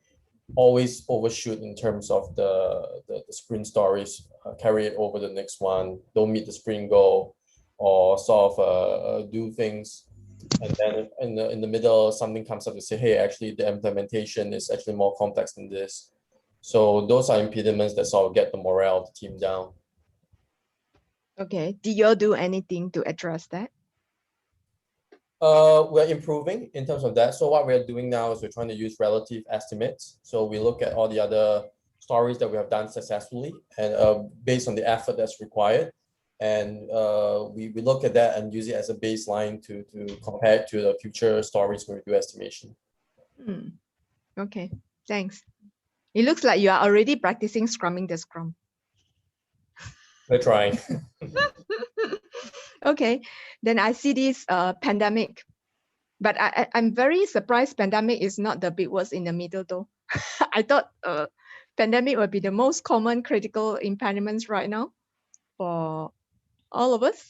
always overshoot in terms of the sprint stories, carry it over the next one, don't meet the sprint goal, or sort of do things, and then in the middle something comes up to say, hey, actually the implementation is actually more complex than this. So those are impediments that sort of get the morale of the team down. Okay, did you all do anything to address that? We're improving in terms of that. So what we're doing now is we're trying to use relative estimates. So we look at all the other stories that we have done successfully, and based on the effort that's required, and we look at that and use it as a baseline to compare to the future stories when we do estimation. Okay, thanks. It looks like you are already practicing scrumming the scrum. We're trying. Okay, then I see this pandemic, but I'm very surprised pandemic is not the big words in the middle though. I thought pandemic would be the most common critical impediments right now for all of us.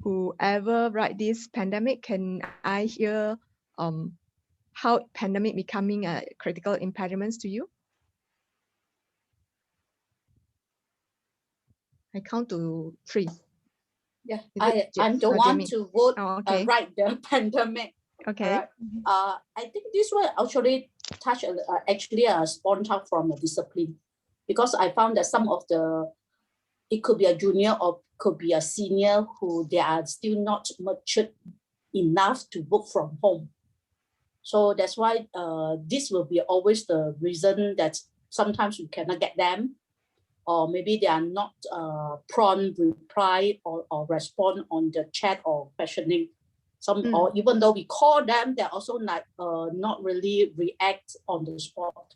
Whoever write this pandemic, can I hear how pandemic becoming a critical impediments to you? I count to 3. Yeah, Is it I'm the or one Jamie? to vote Oh, okay. right the pandemic. Okay. I think this will actually touch actually a sponsor from a discipline, because I found that some of it could be a junior or could be a senior who they are still not matured enough to work from home. So that's why this will be always the reason that sometimes we cannot get them, or maybe they are not prompt reply or respond on the chat or questioning. Or even though we call them, they're also not really react on the spot.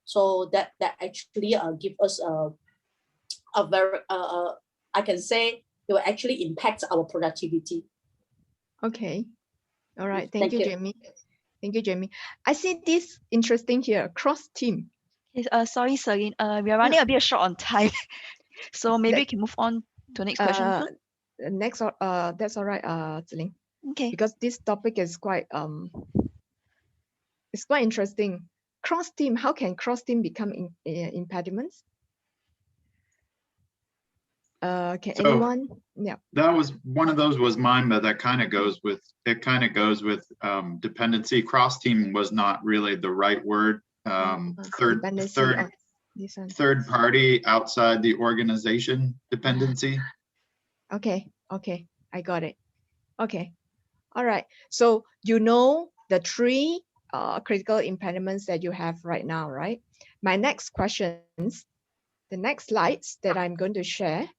So that actually give us a very I can say it will actually impact our productivity. Okay. All right. Thank Thank you, you. Jamie. Thank you, Jamie. I see this interesting here, cross team. Yes, sorry, Celine. We are running a bit short on time, so maybe we can move on to the next question. Soon. Next, that's all right, Celine. Okay. Because this topic is quite it's quite interesting. Cross team. How can cross team become impediments? Can So- anyone? Yeah. That was one of those was mine, but that kind of goes with dependency. Cross team was not really the right word. Dependency on this one. Third party outside the organization dependency. Okay, I got it. Okay, all right. So you know the three critical impediments that you have right now, right? My next questions, the next slides that I'm going to share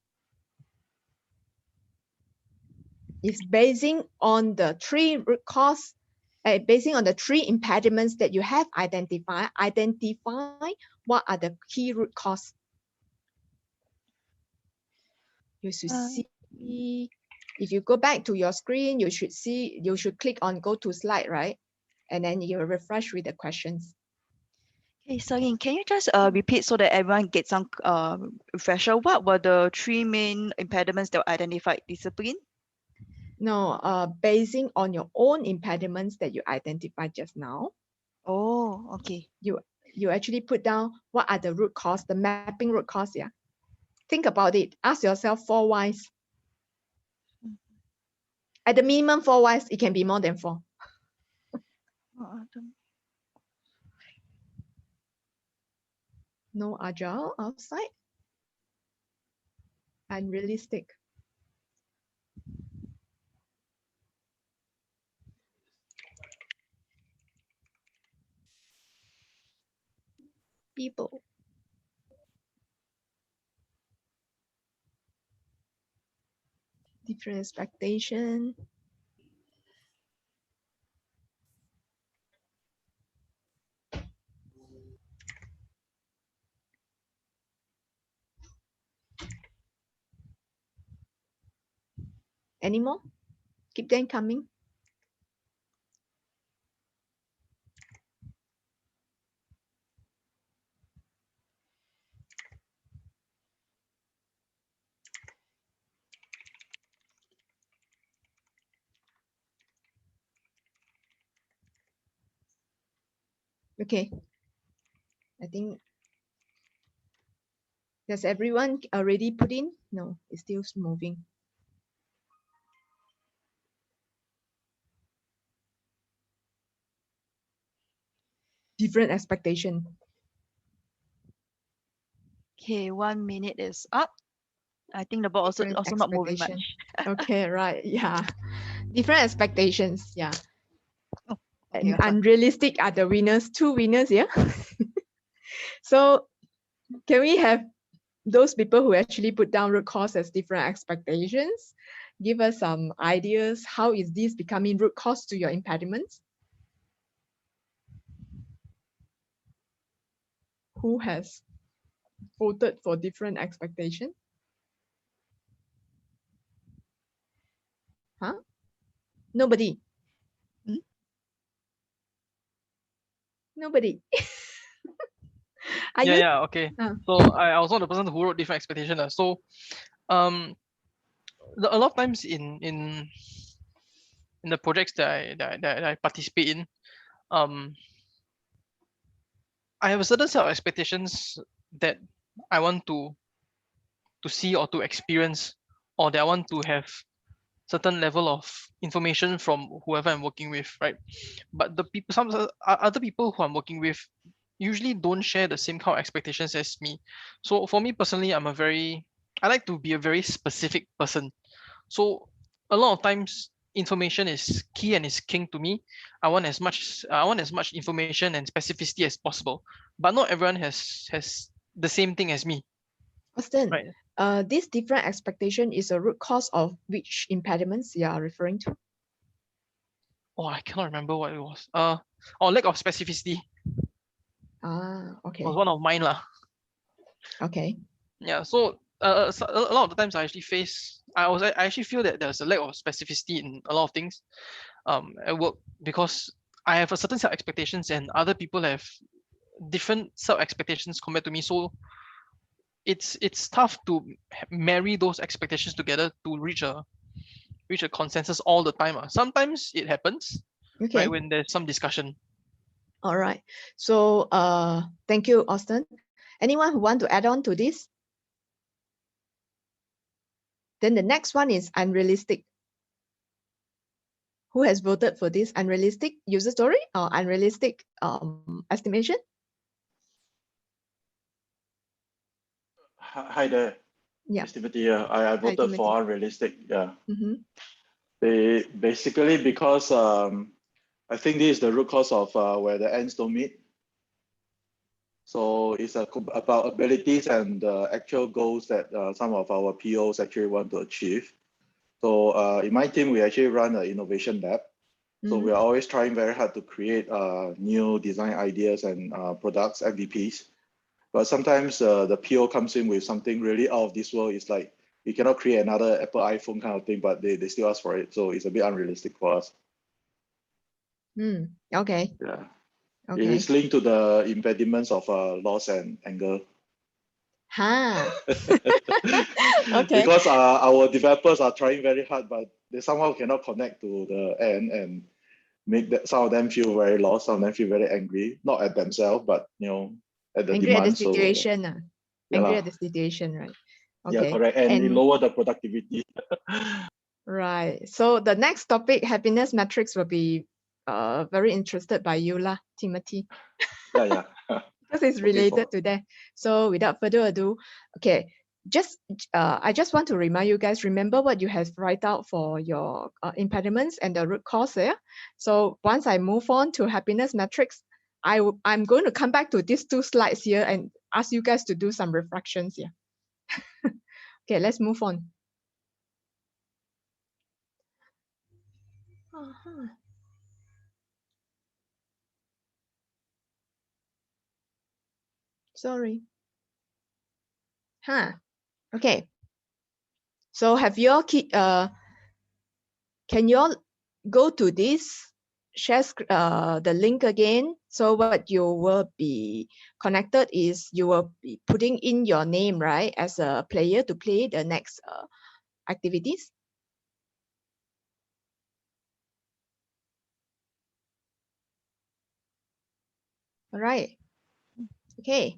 is basing on the three root cause, basing on the three impediments that you have identified. Identify what are the key root cause. You should see, if you go back to your screen, you should click on go to slide, right? And then you refresh with the questions. Okay, Celine, can you just repeat so that everyone gets some refresher? What were the three main impediments that were identified? Discipline? No, basing on your own impediments that you identified just now. Oh, okay. You actually put down what are the root cause, the mapping root cause, yeah. Think about it. Ask yourself 4 whys. At the minimum 4 whys, it can be more than 4. No agile outside. Unrealistic. People. Different expectation. Any more? Keep them coming. Okay. I think, does everyone already put in? No, it's still moving. Different expectation. Okay, 1 minute is up. I think the ball also Different not moving much. expectation. Okay, right. Yeah. Different expectations. Yeah. Okay, And unrealistic are the winners. 2 winners, yeah. So can we have those people who actually put down root cause as different expectations? Give us some ideas. How is this becoming root cause to your impediments? Who has voted for different expectation? Huh? Nobody. Nobody. Are you? Yeah, okay. So I was not the person who wrote different expectation. So a lot of times in the projects that I participate in, I have a certain set of expectations that I want to see or to experience, or that I want to have certain level of information from whoever I'm working with, right? But the people, some other people who I'm working with usually don't share the same kind of expectations as me. So for me personally, I like to be a very specific person. So a lot of times information is key and is king to me. I want as much information and specificity as possible. But not everyone has the same thing as me. Austin, Right. This different expectation is a root cause of which impediments you are referring to? Oh, I cannot remember what it was. Lack of specificity. Okay. Was one of mine lah. Okay. Yeah, so a lot of the times I actually feel that there's a lack of specificity in a lot of things at work, because I have a certain set of expectations and other people have different set of expectations compared to me. So it's tough to marry those expectations together to reach a consensus all the time. Sometimes it happens, Okay. right, when there's some discussion. All right. So thank you, Austin. Anyone who want to add on to this? Then the next one is unrealistic. Who has voted for this? Unrealistic user story or unrealistic estimation? Hi there. Yeah. It's Timothy here. I voted for Timothy. unrealistic. Yeah. Mm-hmm. They basically because I think this is the root cause of where the ends don't meet. So it's about abilities and actual goals that some of our POs actually want to achieve. So in my team, we actually run an innovation lab. So we are always trying very hard to create new design ideas and products, MVPs. But sometimes the PO comes in with something really out of this world. It's like, we cannot create another Apple iPhone kind of thing, but they still ask for it. So it's a bit unrealistic for us. Okay. Yeah. Okay. It is linked to the impediments of loss and anger. Okay. Because our developers are trying very hard, but they somehow cannot connect to the end and make some of them feel very lost, some of them feel very angry, not at themselves, but at the Angry demand. at the situation. Angry at the situation, right? Okay. Yeah, correct. And it lower the productivity. Right. So the next topic, happiness metrics, will be very interested by you lah, Timothy. Yeah. Because it's related to that. So without further ado, okay, I just want to remind you guys, remember what you have write out for your impediments and the root cause there. So once I move on to happiness metrics, I'm going to come back to these two slides here and ask you guys to do some reflections here. Okay, let's move on. Sorry. Okay. So have you all can you all go to this, share the link again? So what you will be connected is you will be putting in your name, right, as a player to play the next activities. All right. Okay.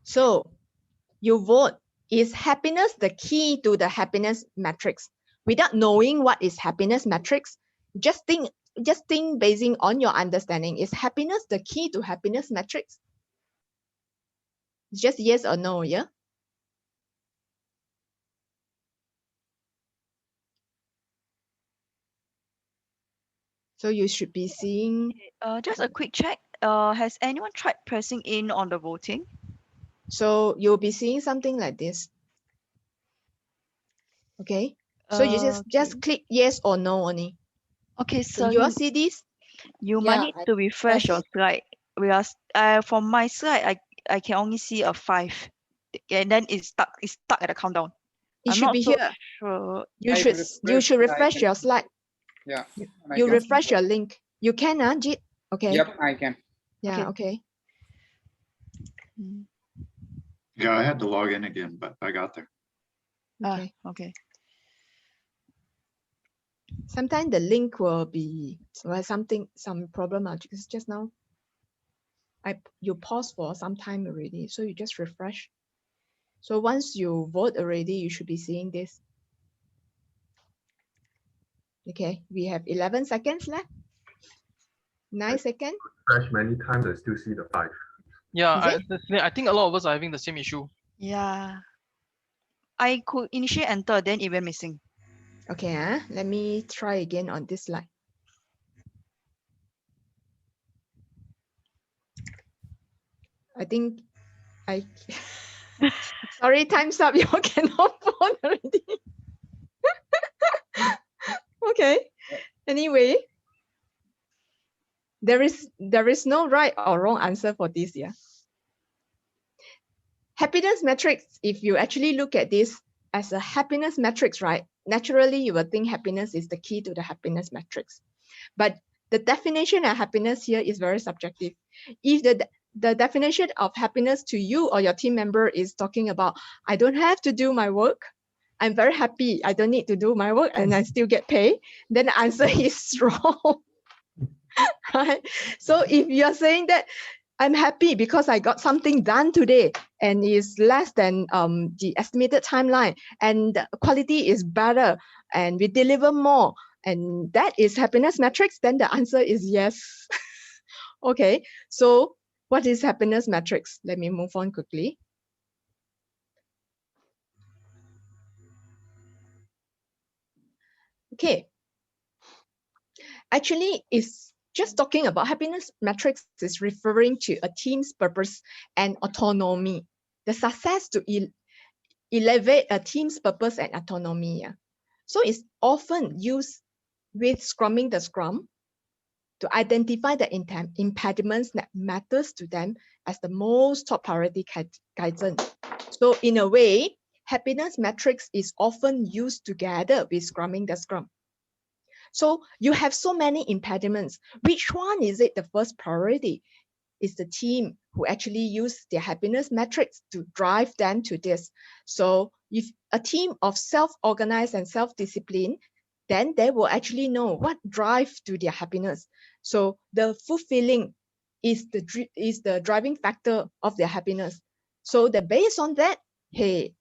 So you vote, is happiness the key to the happiness metrics? Without knowing what is happiness metrics, just think basing on your understanding, is happiness the key to happiness metrics? Just yes or no, yeah? So you should be seeing. Just a quick check. Has anyone tried pressing in on the voting? So you'll be seeing something like this. Okay. So you just click yes or no only. Okay, so you all Celine, see this? you might need to refresh your slide. From my slide, I can only see a 5, and then it's stuck at the countdown. It should be here. Sure. You should refresh your slide. Yeah. You refresh your link. You can, Jit? Okay. Yep, I can. Yeah, okay. Yeah, I had to log in again, but I got there. Okay. Okay. Sometimes the link will be some problem just now. You pause for some time already, so you just refresh. So once you vote already, you should be seeing this. Okay, we have 11 seconds left. 9 seconds. Refresh many times, I still see the 5. Yeah, I think a lot of us are having the same issue. Yeah. I could initially enter, then it went missing. Okay, let me try again on this slide. I think sorry, time's up. You all cannot vote already. Okay. Anyway, there is no right or wrong answer for this, yeah. Happiness metrics, if you actually look at this as a happiness metrics, right? Naturally, you will think happiness is the key to the happiness metrics. But the definition of happiness here is very subjective. If the definition of happiness to you or your team member is talking about, I don't have to do my work, I'm very happy, I don't need to do my work and I still get paid, then the answer is wrong. Right? So if you're saying that I'm happy because I got something done today and is less than the estimated timeline, and the quality is better and we deliver more, and that is happiness metrics, then the answer is yes. Okay, so what is happiness metrics? Let me move on quickly. Okay, actually it's just talking about happiness metrics is referring to a team's purpose and autonomy. The success to elevate a team's purpose and autonomy. Yeah. So it's often used with Scrumming the Scrum to identify the impediments that matters to them as the most top priority guidance. So in a way, happiness metrics is often used together with Scrumming the Scrum. So you have so many impediments. Which one is it the first priority? Is the team who actually use their happiness metrics to drive them to this. So if a team of self-organized and self-disciplined, then they will actually know what drives to their happiness. So the fulfilling is the driving factor of their happiness. So that based on that, hey,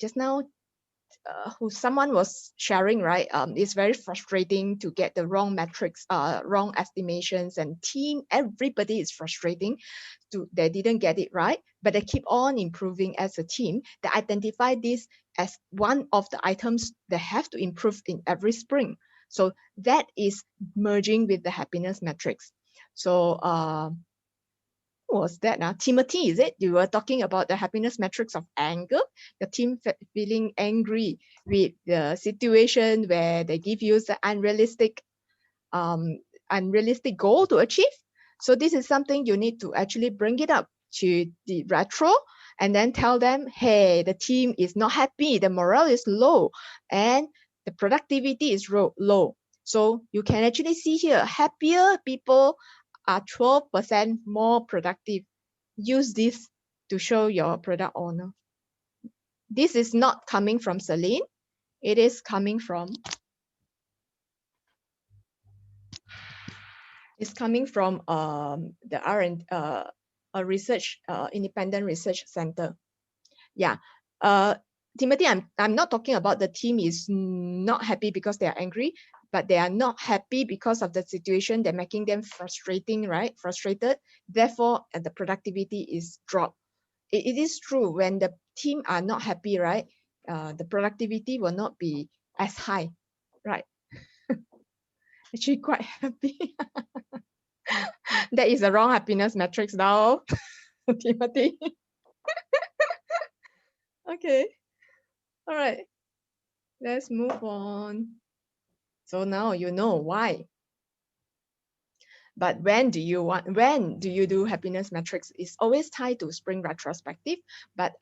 just now someone was sharing, right? It's very frustrating to get the wrong metrics, wrong estimations, and everybody is frustrating they didn't get it right, but they keep on improving as a team. They identify this as one of the items they have to improve in every sprint. So that is merging with the happiness metrics. So who was that now? Timothy, is it? You were talking about the happiness metrics of anger, the team feeling angry with the situation where they give you the unrealistic goal to achieve. So this is something you need to actually bring it up to the retro and then tell them, hey, the team is not happy, the morale is low, and the productivity is low. So you can actually see here, happier people are 12% more productive. Use this to show your product owner. This is not coming from Celine. It is coming from the a research independent research center. Yeah. Timothy, I'm not talking about the team is not happy because they are angry, but they are not happy because of the situation. They're making them frustrated. Therefore, the productivity is dropped. It is true when the team are not happy, right? The productivity will not be as high, right? Actually, quite happy. That is the wrong happiness metrics now, Timothy. Okay. All right. Let's move on. So now you know why. But when do you do happiness metrics? It's always tied to sprint retrospective, but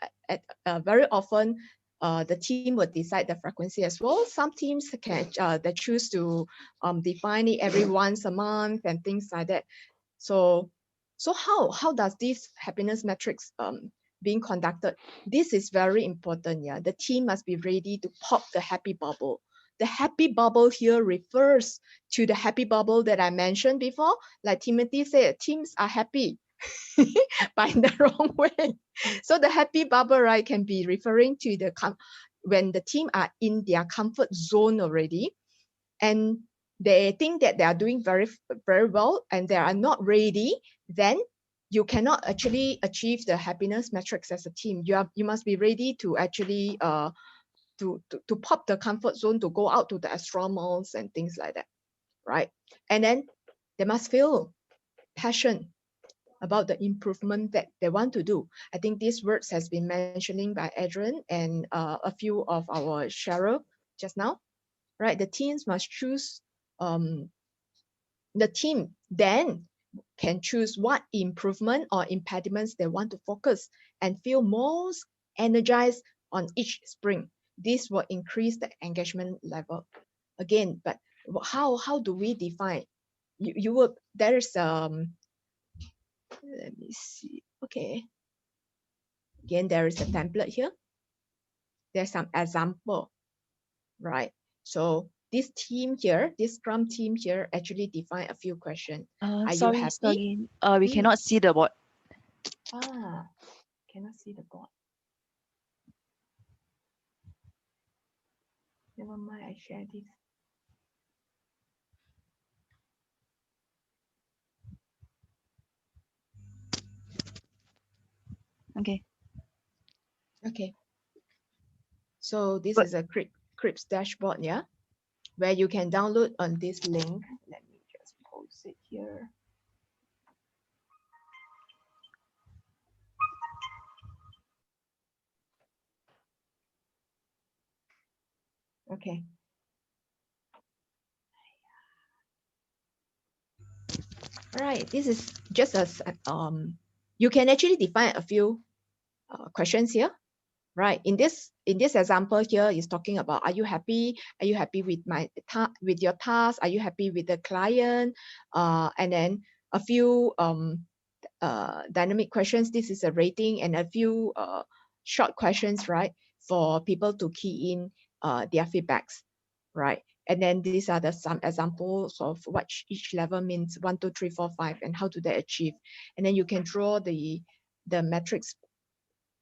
very often the team will decide the frequency as well. Some teams can they choose to define it every once a month and things like that. So how does this happiness metrics being conducted? This is very important. Yeah, the team must be ready to pop the happy bubble. The happy bubble here refers to the happy bubble that I mentioned before. Like Timothy said, teams are happy, but in the wrong way. So the happy bubble, right, can be referring to when the team are in their comfort zone already, and they think that they are doing very, very well, and they are not ready, then you cannot actually achieve the happiness metrics as a team. You must be ready to actually to pop the comfort zone, to go out to the extra miles and things like that, right? And then they must feel passion about the improvement that they want to do. I think these words has been mentioning by Adrian and a few of our sharer just now, right? The teams must choose, the team then can choose what improvement or impediments they want to focus and feel most energized on each sprint. This will increase the engagement level. Again, but how do we define? There's let me see. Okay. Again, there is a template here. There's some example, right? So this team here, this Scrum team here actually define a few questions. Are you Sorry, happy? Celine. We cannot see the board. Cannot see the board. Never mind, I share this. Okay. Okay. So this But- is a Crips dashboard, yeah, where you can download on this link. Let me just post it here. Okay. All right, this is just a you can actually define a few questions here, right? In this example here is talking about, are you happy? Are you happy with with your task? Are you happy with the client? And then a few dynamic questions. This is a rating, and a few short questions, right? For people to key in their feedbacks, right? And then these are some examples of what each level means, 1, 2, 3, 4, 5, and how do they achieve. And then you can draw the metrics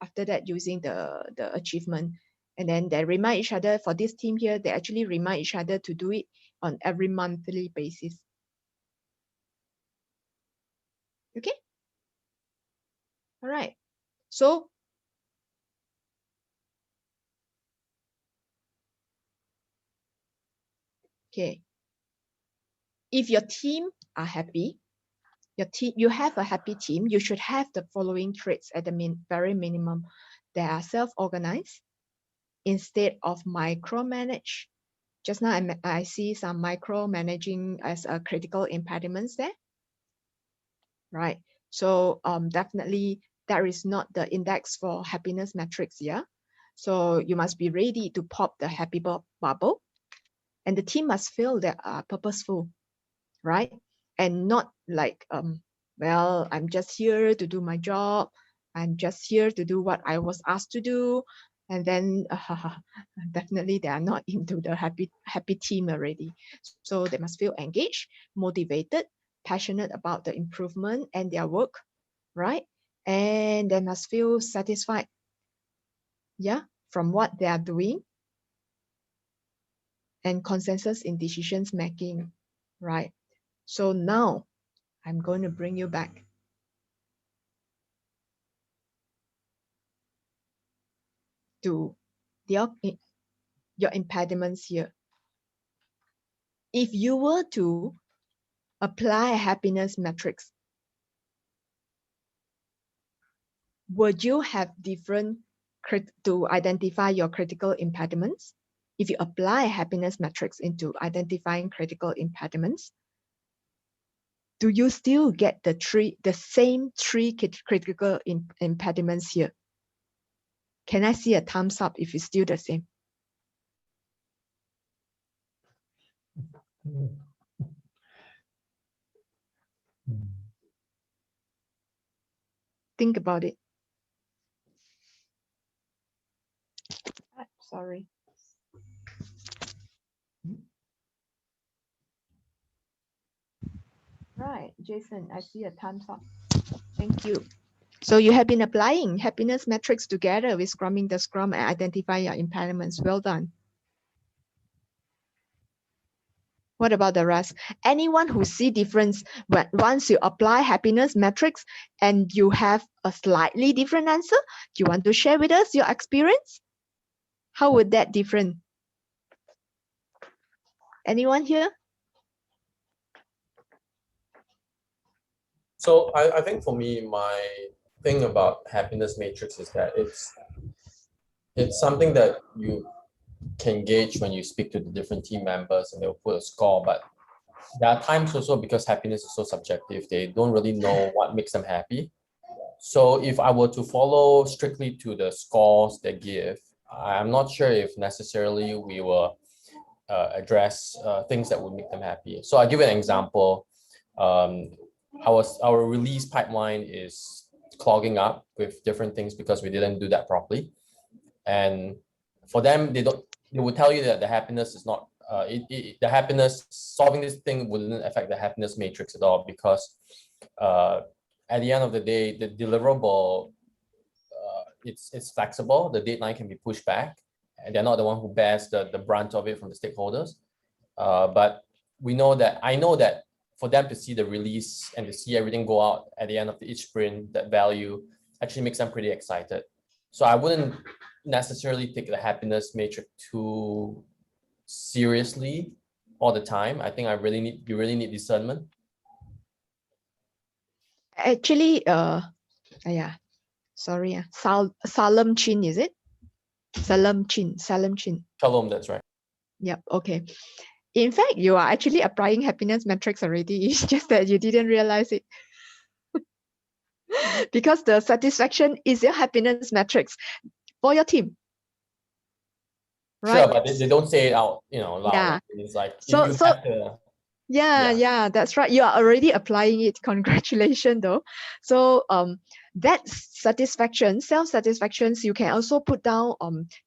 after that using the achievement. And then they remind each other. For this team here, they actually remind each other to do it on every monthly basis. Okay. All right. So okay, if your team are happy, you have a happy team, you should have the following traits at the very minimum. They are self-organized instead of micromanage. Just now I see some micromanaging as a critical impediments there, right? So definitely that is not the index for happiness metrics, yeah? So you must be ready to pop the happy bubble, and the team must feel they are purposeful, right? And not like, well, I'm just here to do my job. I'm just here to do what I was asked to do. And then definitely they are not into the happy team already. So they must feel engaged, motivated, passionate about the improvement and their work, right? And they must feel satisfied, yeah, from what they are doing, and consensus in decisions making, right? So now I'm going to bring you back to your impediments here. If you were to apply happiness metrics, would you have different to identify your critical impediments? If you apply happiness metrics into identifying critical impediments, do you still get the same three critical impediments here? Can I see a thumbs up if it's still the same? Think about it. Sorry. Right, Jason, I see a thumbs up. Thank you. So you have been applying happiness metrics together with Scrumming the Scrum and identify your impediments. Well done. What about the rest? Anyone who see difference when once you apply happiness metrics and you have a slightly different answer? Do you want to share with us your experience? How would that different? Anyone here? So I think for me, my thing about happiness matrix is that it's something that you can gauge when you speak to the different team members and they'll put a score. But there are times also, because happiness is so subjective, they don't really know what makes them happy. So if I were to follow strictly to the scores they give, I'm not sure if necessarily we will address things that would make them happy. So I'll give you an example. Our release pipeline is clogging up with different things because we didn't do that properly. And for them, they would tell you that the happiness is not the happiness, solving this thing wouldn't affect the happiness matrix at all, because at the end of the day, the deliverable, it's flexible. The deadline can be pushed back, and they're not the one who bears the brunt of it from the stakeholders. But I know that for them to see the release and to see everything go out at the end of each sprint, that value actually makes them pretty excited. So I wouldn't necessarily take the happiness matrix too seriously all the time. I think you really need discernment. Actually, sorry, Salam Chin, is it? Salam Chin. Shalom, that's right. Yep, okay. In fact, you are actually applying happiness metrics already. It's just that you didn't realize it. Because the satisfaction is your happiness metrics for your team. Right? Sure, but they don't say it out, loud. Yeah. It's like So- you so- have to. Yeah, that's right. You are already applying it. Congratulations, though. So that satisfaction, self-satisfactions, you can also put down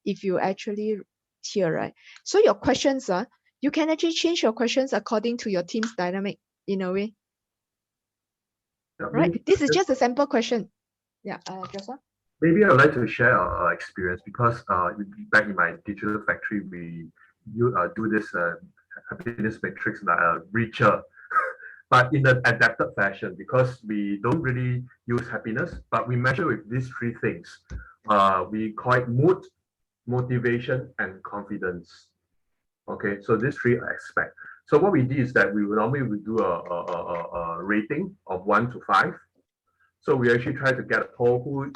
if you actually here, right? So your questions are, you can actually change your questions according to your team's dynamic in a way. Yeah, Right? maybe This is just a sample question. Yeah, Joshua? Maybe I'd like to share our experience, because back in my digital factory, we do this happiness matrix richer, but in an adapted fashion, because we don't really use happiness, but we measure with these three things. We call it mood, motivation, and confidence. Okay, so these three aspects. So what we did is that we normally do a rating of 1 to 5. So we actually try to get a poll who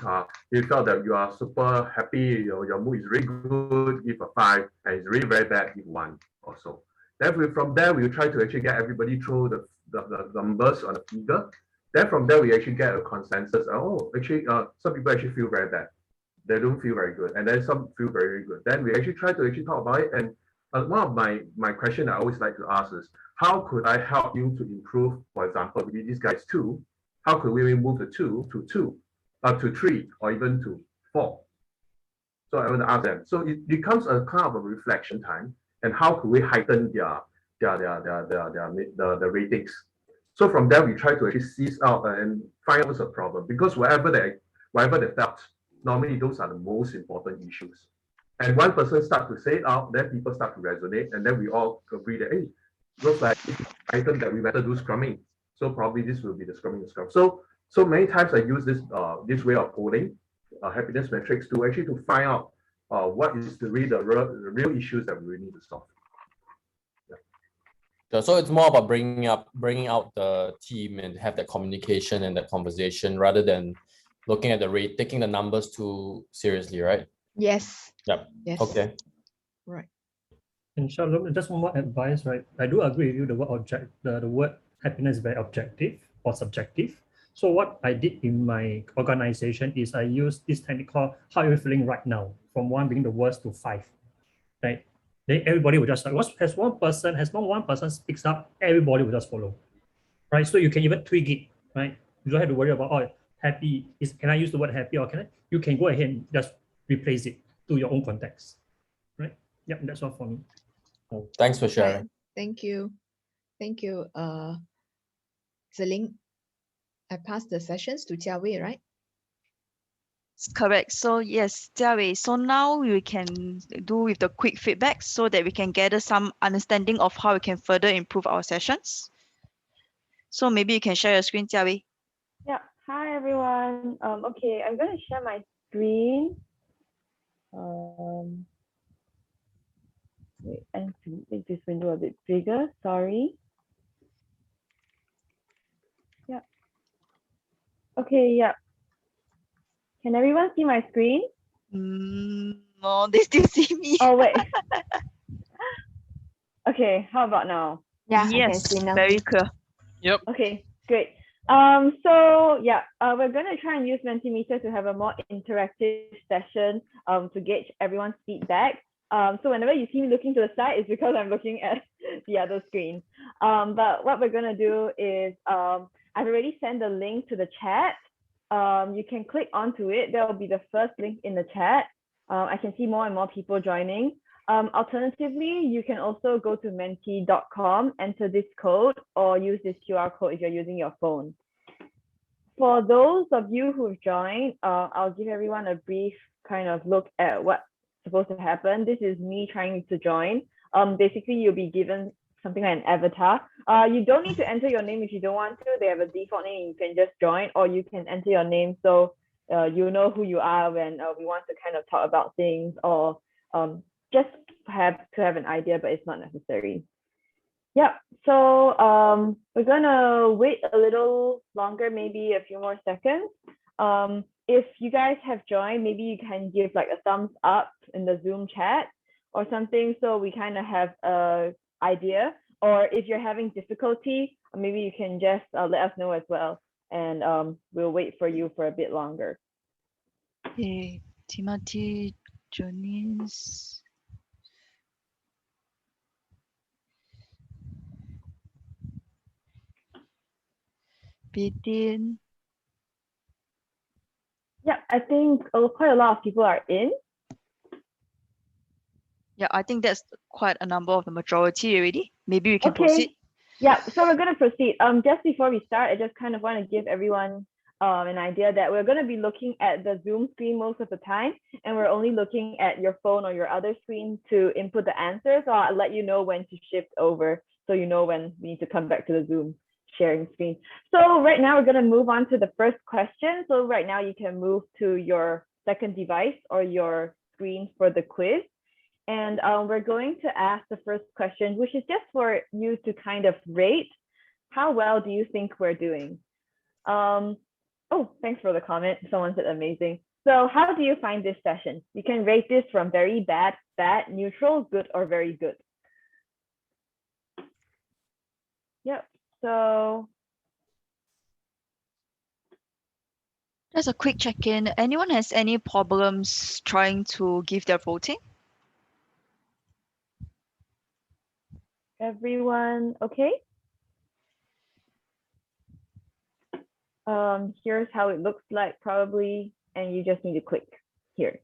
you felt that you are super happy, your mood is really good, give a 5, and it's really very bad, give 1 or so. Then from there, we try to actually get everybody through the numbers on the figure. Then from there, we actually get a consensus. Oh, actually, some people actually feel very bad. They don't feel very good. And then some feel very, very good. Then we actually try to actually talk about it. And one of my question I always like to ask is, how could I help you to improve? For example, with these guys 2, how could we move the 2 to 3, or even to 4? So I want to ask them. So it becomes a kind of a reflection time, and how could we heighten the ratings? So from there, we try to actually seize out and find out what's the problem, because whatever they felt, normally those are the most important issues. And one person starts to say it out, then people start to resonate, and then we all agree that, hey, looks like item that we better do scrumming. So probably this will be the scrumming the scrum. So many times I use this way of polling happiness metrics to actually to find out what is the real issues that we really need to solve. Yeah. So it's more about bringing out the team and have that communication and that conversation, rather than looking at the rate, taking the numbers too seriously, right? Yes. Yep. Yes. Okay. Right. And Shalom, just one more advice, right? I do agree with you. The word happiness is very objective or subjective. So what I did in my organization is I use this technique called how are you feeling right now, from 1 being the worst to 5, right? Then everybody will just like, as long one person speaks up, everybody will just follow, right? So you can even tweak it, right? You don't have to worry about, happy can I use the word happy, or you can go ahead and just replace it to your own context, right? Yep, that's all for me. Thanks for sharing. Right. Thank you. Celine, I passed the sessions to Jiawei, right? Correct. So yes, Jiawei. So now we can do with the quick feedback so that we can gather some understanding of how we can further improve our sessions. So maybe you can share your screen, Jiawei. Yeah. Hi everyone. Okay, I'm going to share my screen. Wait, I have to make this window a bit bigger. Sorry. Yeah. Okay. Yeah. Can everyone see my screen? No, they still see me. Oh wait. Okay. How about now? Yeah, yes, I can see now. very clear. Yep. Okay, great. So yeah, we're gonna try and use Mentimeter to have a more interactive session to gauge everyone's feedback. So whenever you see me looking to the side, it's because I'm looking at the other screen. But what we're gonna do is I've already sent the link to the chat. You can click onto it. That will be the first link in the chat. I can see more and more people joining. Alternatively, you can also go to menti.com, enter this code, or use this QR code if you're using your phone. For those of you who've joined, I'll give everyone a brief kind of look at what's supposed to happen. This is me trying to join. Basically, you'll be given something like an avatar. You don't need to enter your name if you don't want to. They have a default name. You can just join, or you can enter your name so you know who you are when we want to kind of talk about things, or just have an idea, but it's not necessary. Yeah, so we're gonna wait a little longer, maybe a few more seconds. If you guys have joined, maybe you can give like a thumbs up in the Zoom chat or something, so we kind of have a idea. Or if you're having difficulty, maybe you can just let us know as well, and we'll wait for you for a bit longer. Hey, Timothy, Janice. Bidin. Yeah, I think quite a lot of people are in. Yeah, I think that's quite a number of the majority already. Maybe we can Okay. proceed. Yeah, so we're going to proceed. Just before we start, I just kind of want to give everyone an idea that we're going to be looking at the Zoom screen most of the time, and we're only looking at your phone or your other screen to input the answers. So I'll let you know when to shift over, so you know when we need to come back to the Zoom sharing screen. So right now we're going to move on to the first question. So right now you can move to your second device or your screen for the quiz. And we're going to ask the first question, which is just for you to kind of rate how well do you think we're doing. Oh, thanks for the comment. Someone said amazing. So how do you find this session? You can rate this from very bad, bad, neutral, good, or very good. Yep. So Just a quick check-in. Anyone has any problems trying to give their voting? everyone okay? Here's how it looks like probably, and you just need to click here.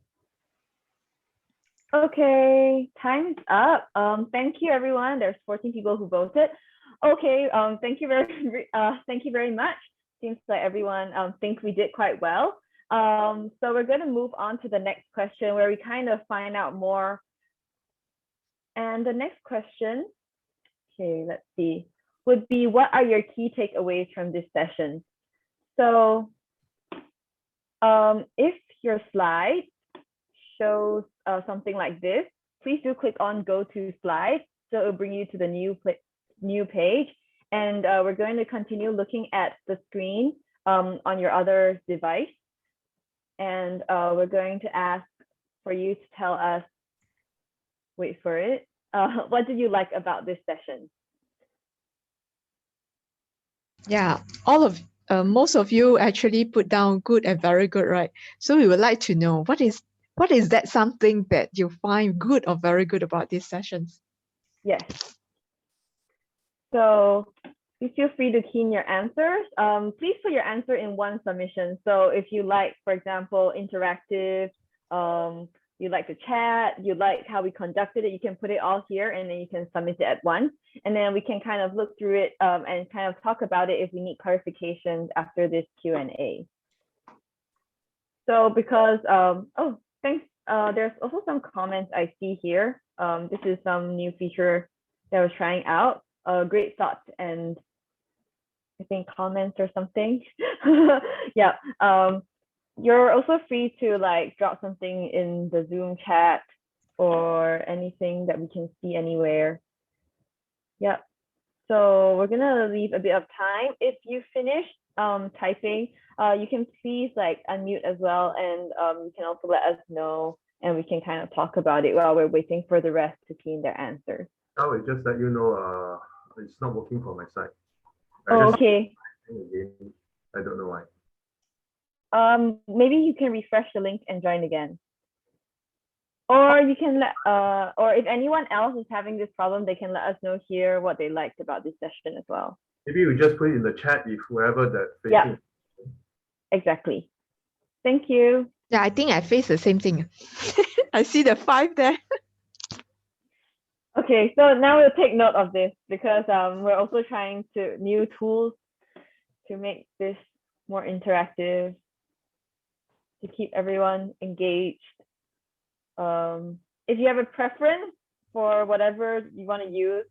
Okay, time's up. Thank you everyone. There's 14 people who voted. Okay, thank you very much. Seems like everyone thinks we did quite well. So we're going to move on to the next question where we kind of find out more. And the next question, okay, let's see, would be, what are your key takeaways from this session? So if your slide shows something like this, please do click on go to slides, so it'll bring you to the new page. And we're going to continue looking at the screen on your other device. And we're going to ask for you to tell us, wait for it, what did you like about this session? Yeah, most of you actually put down good and very good, right? So we would like to know what is that something that you find good or very good about these sessions? Yes. So please feel free to key in your answers. Please put your answer in one submission. So if you like, for example, interactive, you like the chat, you like how we conducted it, you can put it all here and then you can submit it at once. And then we can kind of look through it and kind of talk about it if we need clarifications after this Q&A. So because, oh, thanks. There's also some comments I see here. This is some new feature that I was trying out. Great thoughts and I think comments or something. Yeah. You're also free to like drop something in the Zoom chat or anything that we can see anywhere. Yeah. So we're gonna leave a bit of time. If you finish typing, you can please like unmute as well, and you can also let us know, and we can kind of talk about it while we're waiting for the rest to key in their answers. I will just let you know it's not working for my side. Oh, okay. Again. I don't know why. Maybe you can refresh the link and join again. Or you can let, or if anyone else is having this problem, they can let us know here what they liked about this session as well. Maybe we just put it in the chat if whoever that facing. Yeah, exactly. Thank you. Yeah, I think I face the same thing. I see the 5 there. Okay, so now we'll take note of this because we're also trying to new tools to make this more interactive, to keep everyone engaged. If you have a preference for whatever you want to use,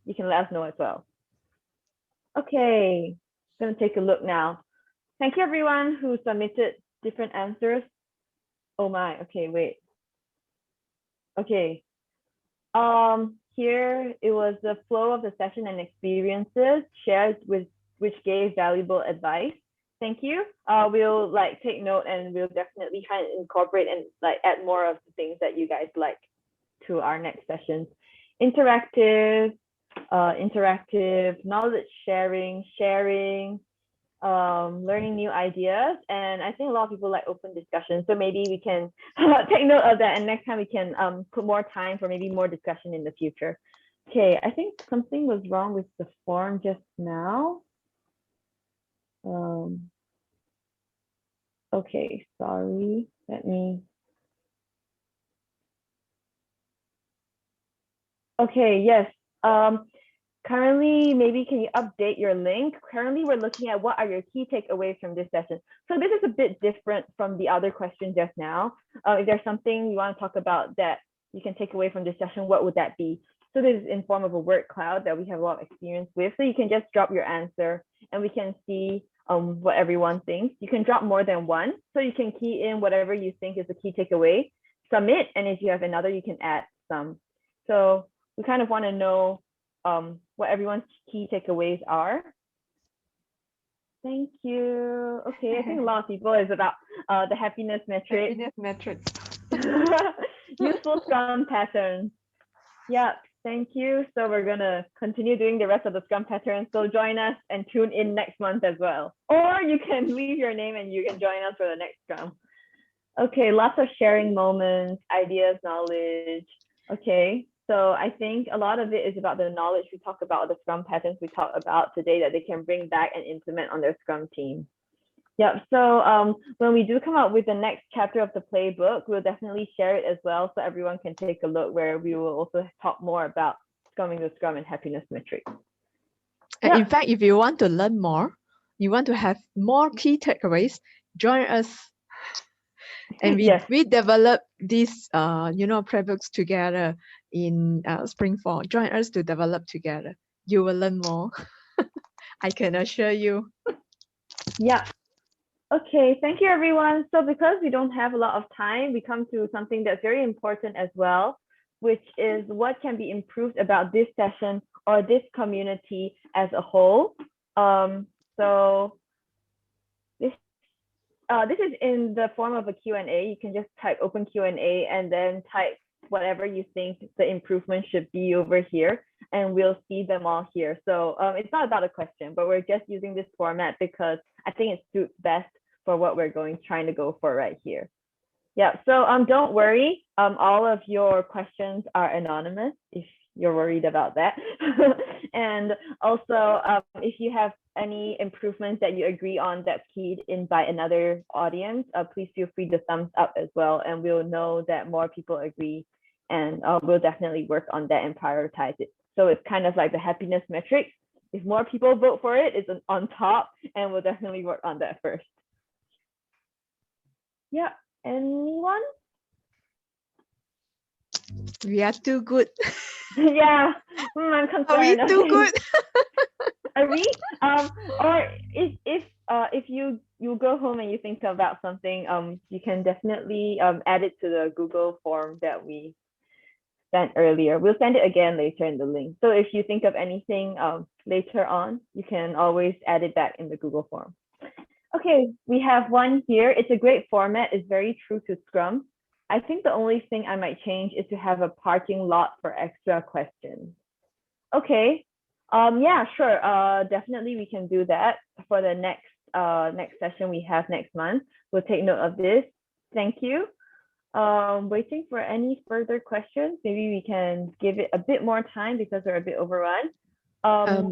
you can let us know as well. Okay, I'm gonna take a look now. Thank you everyone who submitted different answers. Oh my, okay, wait. Okay. Here it was the flow of the session and experiences shared with which gave valuable advice. Thank you. We'll like take note and we'll definitely try and incorporate and like add more of the things that you guys like to our next sessions. Interactive, knowledge sharing, learning new ideas, and I think a lot of people like open discussion. So maybe we can take note of that, and next time we can put more time for maybe more discussion in the future. Okay, I think something was wrong with the form just now. Okay, sorry. Let me. Okay, yes. Currently, maybe can you update your link? Currently, we're looking at what are your key takeaways from this session. So this is a bit different from the other question just now. If there's something you want to talk about that you can take away from this session, what would that be? So this is in form of a word cloud that we have a lot of experience with. So you can just drop your answer and we can see what everyone thinks. You can drop more than one. So you can key in whatever you think is the key takeaway, submit, and if you have another, you can add some. So we kind of want to know what everyone's key takeaways are. Thank you. Okay, I think a lot of people is about the happiness metric. Happiness metrics. Useful Scrum patterns. Yeah, thank you. So we're gonna continue doing the rest of the Scrum patterns. So join us and tune in next month as well. Or you can leave your name and you can join us for the next Scrum. Okay, lots of sharing moments, ideas, knowledge. Okay. So I think a lot of it is about the knowledge we talk about, the Scrum patterns we talk about today that they can bring back and implement on their Scrum team. Yeah, so when we do come up with the next chapter of the playbook, we'll definitely share it as well so everyone can take a look where we will also talk more about Scrumming the Scrum and happiness metrics. And Yeah. in fact, if you want to learn more, you want to have more key takeaways, join us. And we develop these playbooks together in Spring 4. Join us to develop together. You will learn more. I can assure you. Yeah. Okay, thank you everyone. So because we don't have a lot of time, we come to something that's very important as well, which is what can be improved about this session or this community as a whole. So this is in the form of a Q&A. You can just type open Q&A and then type whatever you think the improvement should be over here, and we'll see them all here. So it's not about a question, but we're just using this format because I think it suits best for what we're trying to go for right here. Yeah, so don't worry, all of your questions are anonymous if you're worried about that. And also, if you have any improvements that you agree on that's keyed in by another audience, please feel free to thumbs up as well, and we'll know that more people agree, and we'll definitely work on that and prioritize it. So it's kind of like the happiness metric. If more people vote for it, it's on top, and we'll definitely work on that first. Yeah, anyone? We are too good. Yeah, I'm concerned. Are we too good? Are we? Or if you go home and you think about something, you can definitely add it to the Google form that we sent earlier. We'll send it again later in the link. So if you think of anything later on, you can always add it back in the Google form. Okay, we have one here. It's a great format. It's very true to Scrum. I think the only thing I might change is to have a parking lot for extra questions. Okay, yeah, sure. Definitely we can do that for the next session we have next month. We'll take note of this. Thank you. Waiting for any further questions. Maybe we can give it a bit more time because we're a bit overrun.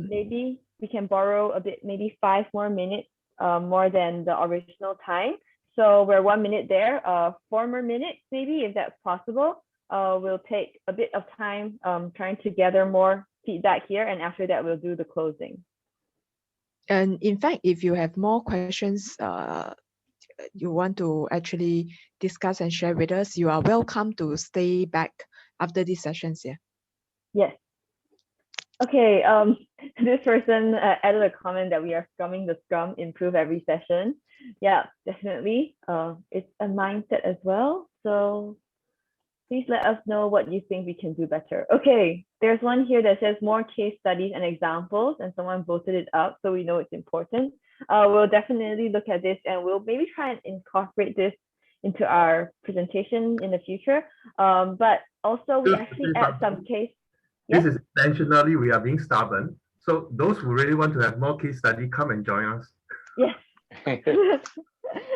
Maybe we can borrow a bit, maybe 5 more minutes more than the original time. So we're 1 minute there, 4 more minutes maybe, if that's possible. we'll take a bit of time trying to gather more feedback here, and after that we'll do the closing. And in fact, if you have more questions you want to actually discuss and share with us, you are welcome to stay back after these sessions. Yeah. Yes. Okay, this person added a comment that we are scrumming the scrum, improve every session. Yeah, definitely. It's a mindset as well. So please let us know what you think we can do better. Okay, there's one here that says more case studies and examples, and someone voted it up, so we know it's important. We'll definitely look at this, and we'll maybe try and incorporate this into our presentation in the future. But also we actually add some case. This is intentionally, we are being stubborn. So those who really want to have more case study, come and join us. Yes.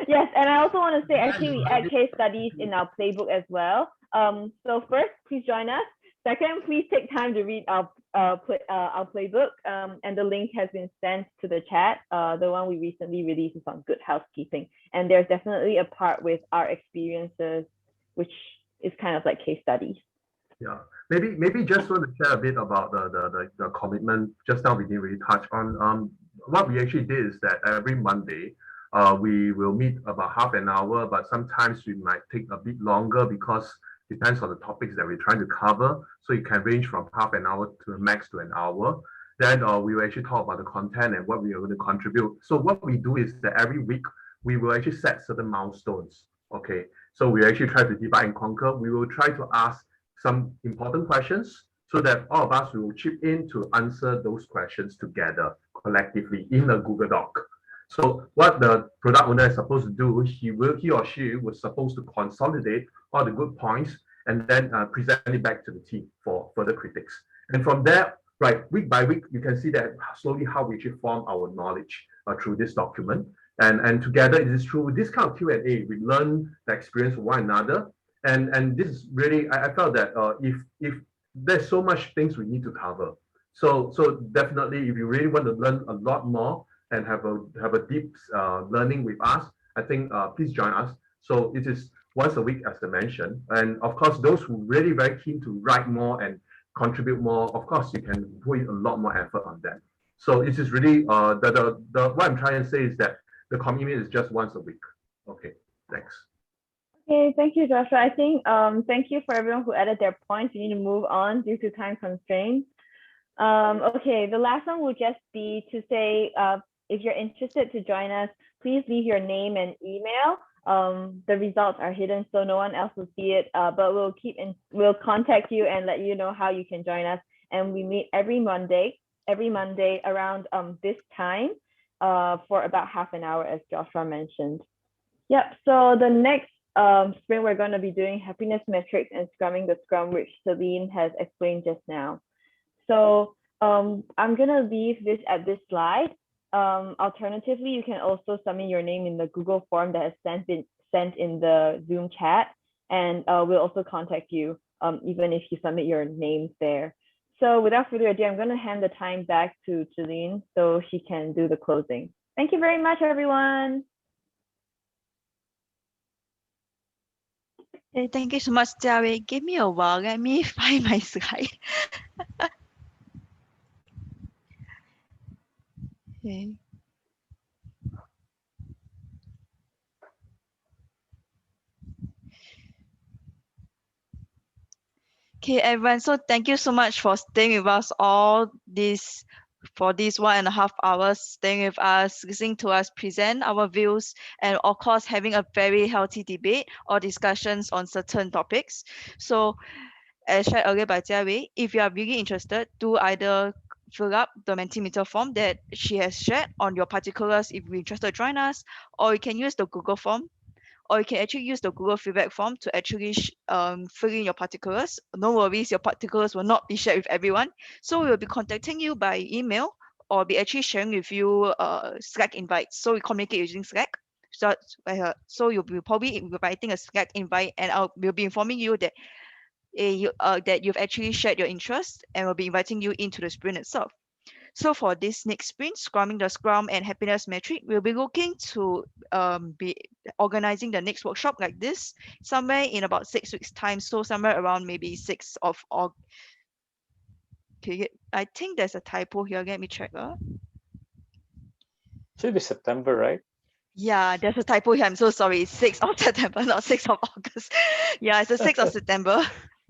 Yes, and I also want to say, actually, we add case studies in our playbook as well. So first, please join us. Second, please take time to read our playbook, and the link has been sent to the chat. The one we recently released is on good housekeeping, and there's definitely a part with our experiences, which is kind of like case studies. Yeah, maybe just want to share a bit about the commitment. Just now we didn't really touch on. What we actually did is that every Monday, we will meet about half an hour, but sometimes we might take a bit longer because depends on the topics that we're trying to cover. So it can range from half an hour to a max to an hour. Then we will actually talk about the content and what we are going to contribute. So what we do is that every week we will actually set certain milestones. Okay, so we actually try to divide and conquer. We will try to ask some important questions so that all of us will chip in to answer those questions together collectively in a Google Doc. So what the product owner is supposed to do, he or she was supposed to consolidate all the good points and then present it back to the team for further critics. And from there, right, week by week, you can see that slowly how we actually form our knowledge through this document. And together, it is through this kind of Q&A, we learn the experience of one another. And this is really, I felt that if there's so much things we need to cover. So definitely, if you really want to learn a lot more and have a deep learning with us, I think please join us. So it is once a week, as I mentioned. And of course, those who really very keen to write more and contribute more, of course, you can put in a lot more effort on that. So it is really what I'm trying to say is that the commitment is just once a week. Okay, thanks. Okay, thank you, Joshua. I think thank you for everyone who added their points. We need to move on due to time constraints. Okay, the last one will just be to say, if you're interested to join us, please leave your name and email. The results are hidden, so no one else will see it, but we'll contact you and let you know how you can join us. And we meet every Monday around this time for about half an hour, as Joshua mentioned. Yep, so the next sprint, we're going to be doing happiness metrics and scrumming the scrum, which Celine has explained just now. So I'm going to leave this at this slide. Alternatively, you can also submit your name in the Google form that is sent in the Zoom chat, and we'll also contact you even if you submit your names there. So without further ado, I'm going to hand the time back to Celine so she can do the closing. Thank you very much, everyone. Hey, thank you so much, Jiawei. Give me a while. Let me find my slide. Okay. Okay, everyone. So thank you so much for staying with us all this for these 1.5 hours, staying with us, listening to us present our views, and of course having a very healthy debate or discussions on certain topics. So as shared earlier by Jiawei, if you are really interested, do either fill up the Mentimeter form that she has shared on your particulars if you're interested to join us, or you can use the Google form, or you can actually use the Google feedback form to actually fill in your particulars. No worries, your particulars will not be shared with everyone. So we will be contacting you by email or be actually sharing with you Slack invites. So we communicate using Slack. So you'll be probably inviting a Slack invite, and we'll be informing you that that you've actually shared your interest, and we'll be inviting you into the sprint itself. So for this next sprint, Scrumming the Scrum and Happiness Metric, we'll be looking to be organizing the next workshop like this somewhere in about 6 weeks time. So somewhere around maybe 6th of August. Okay, I think there's a typo here. Let me check. Should be September, right? Yeah, there's a typo here. I'm so sorry. 6th of September, not 6th of August. Yeah, it's the 6th of September,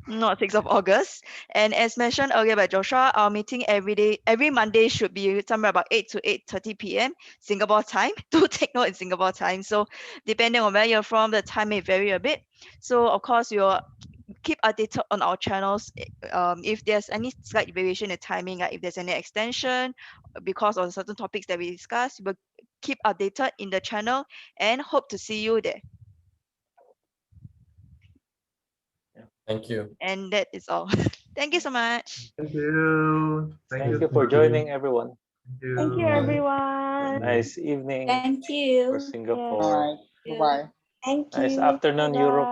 not 6th of August. And as mentioned earlier by Joshua, our meeting every Monday should be somewhere about 8 to 8:30 p.m. Singapore time. Do take note in Singapore time. So depending on where you're from, the time may vary a bit. So of course, you'll keep updated on our channels. If there's any slight variation in timing, like if there's any extension because of certain topics that we discussed, we'll keep updated in the channel and hope to see you there. Thank you. And that is all. Thank you so much. Thank you. Thank you for joining, everyone. Thank you, everyone. Nice evening Thank for you. Singapore. Bye. Bye. Thank Nice you. afternoon, Europe.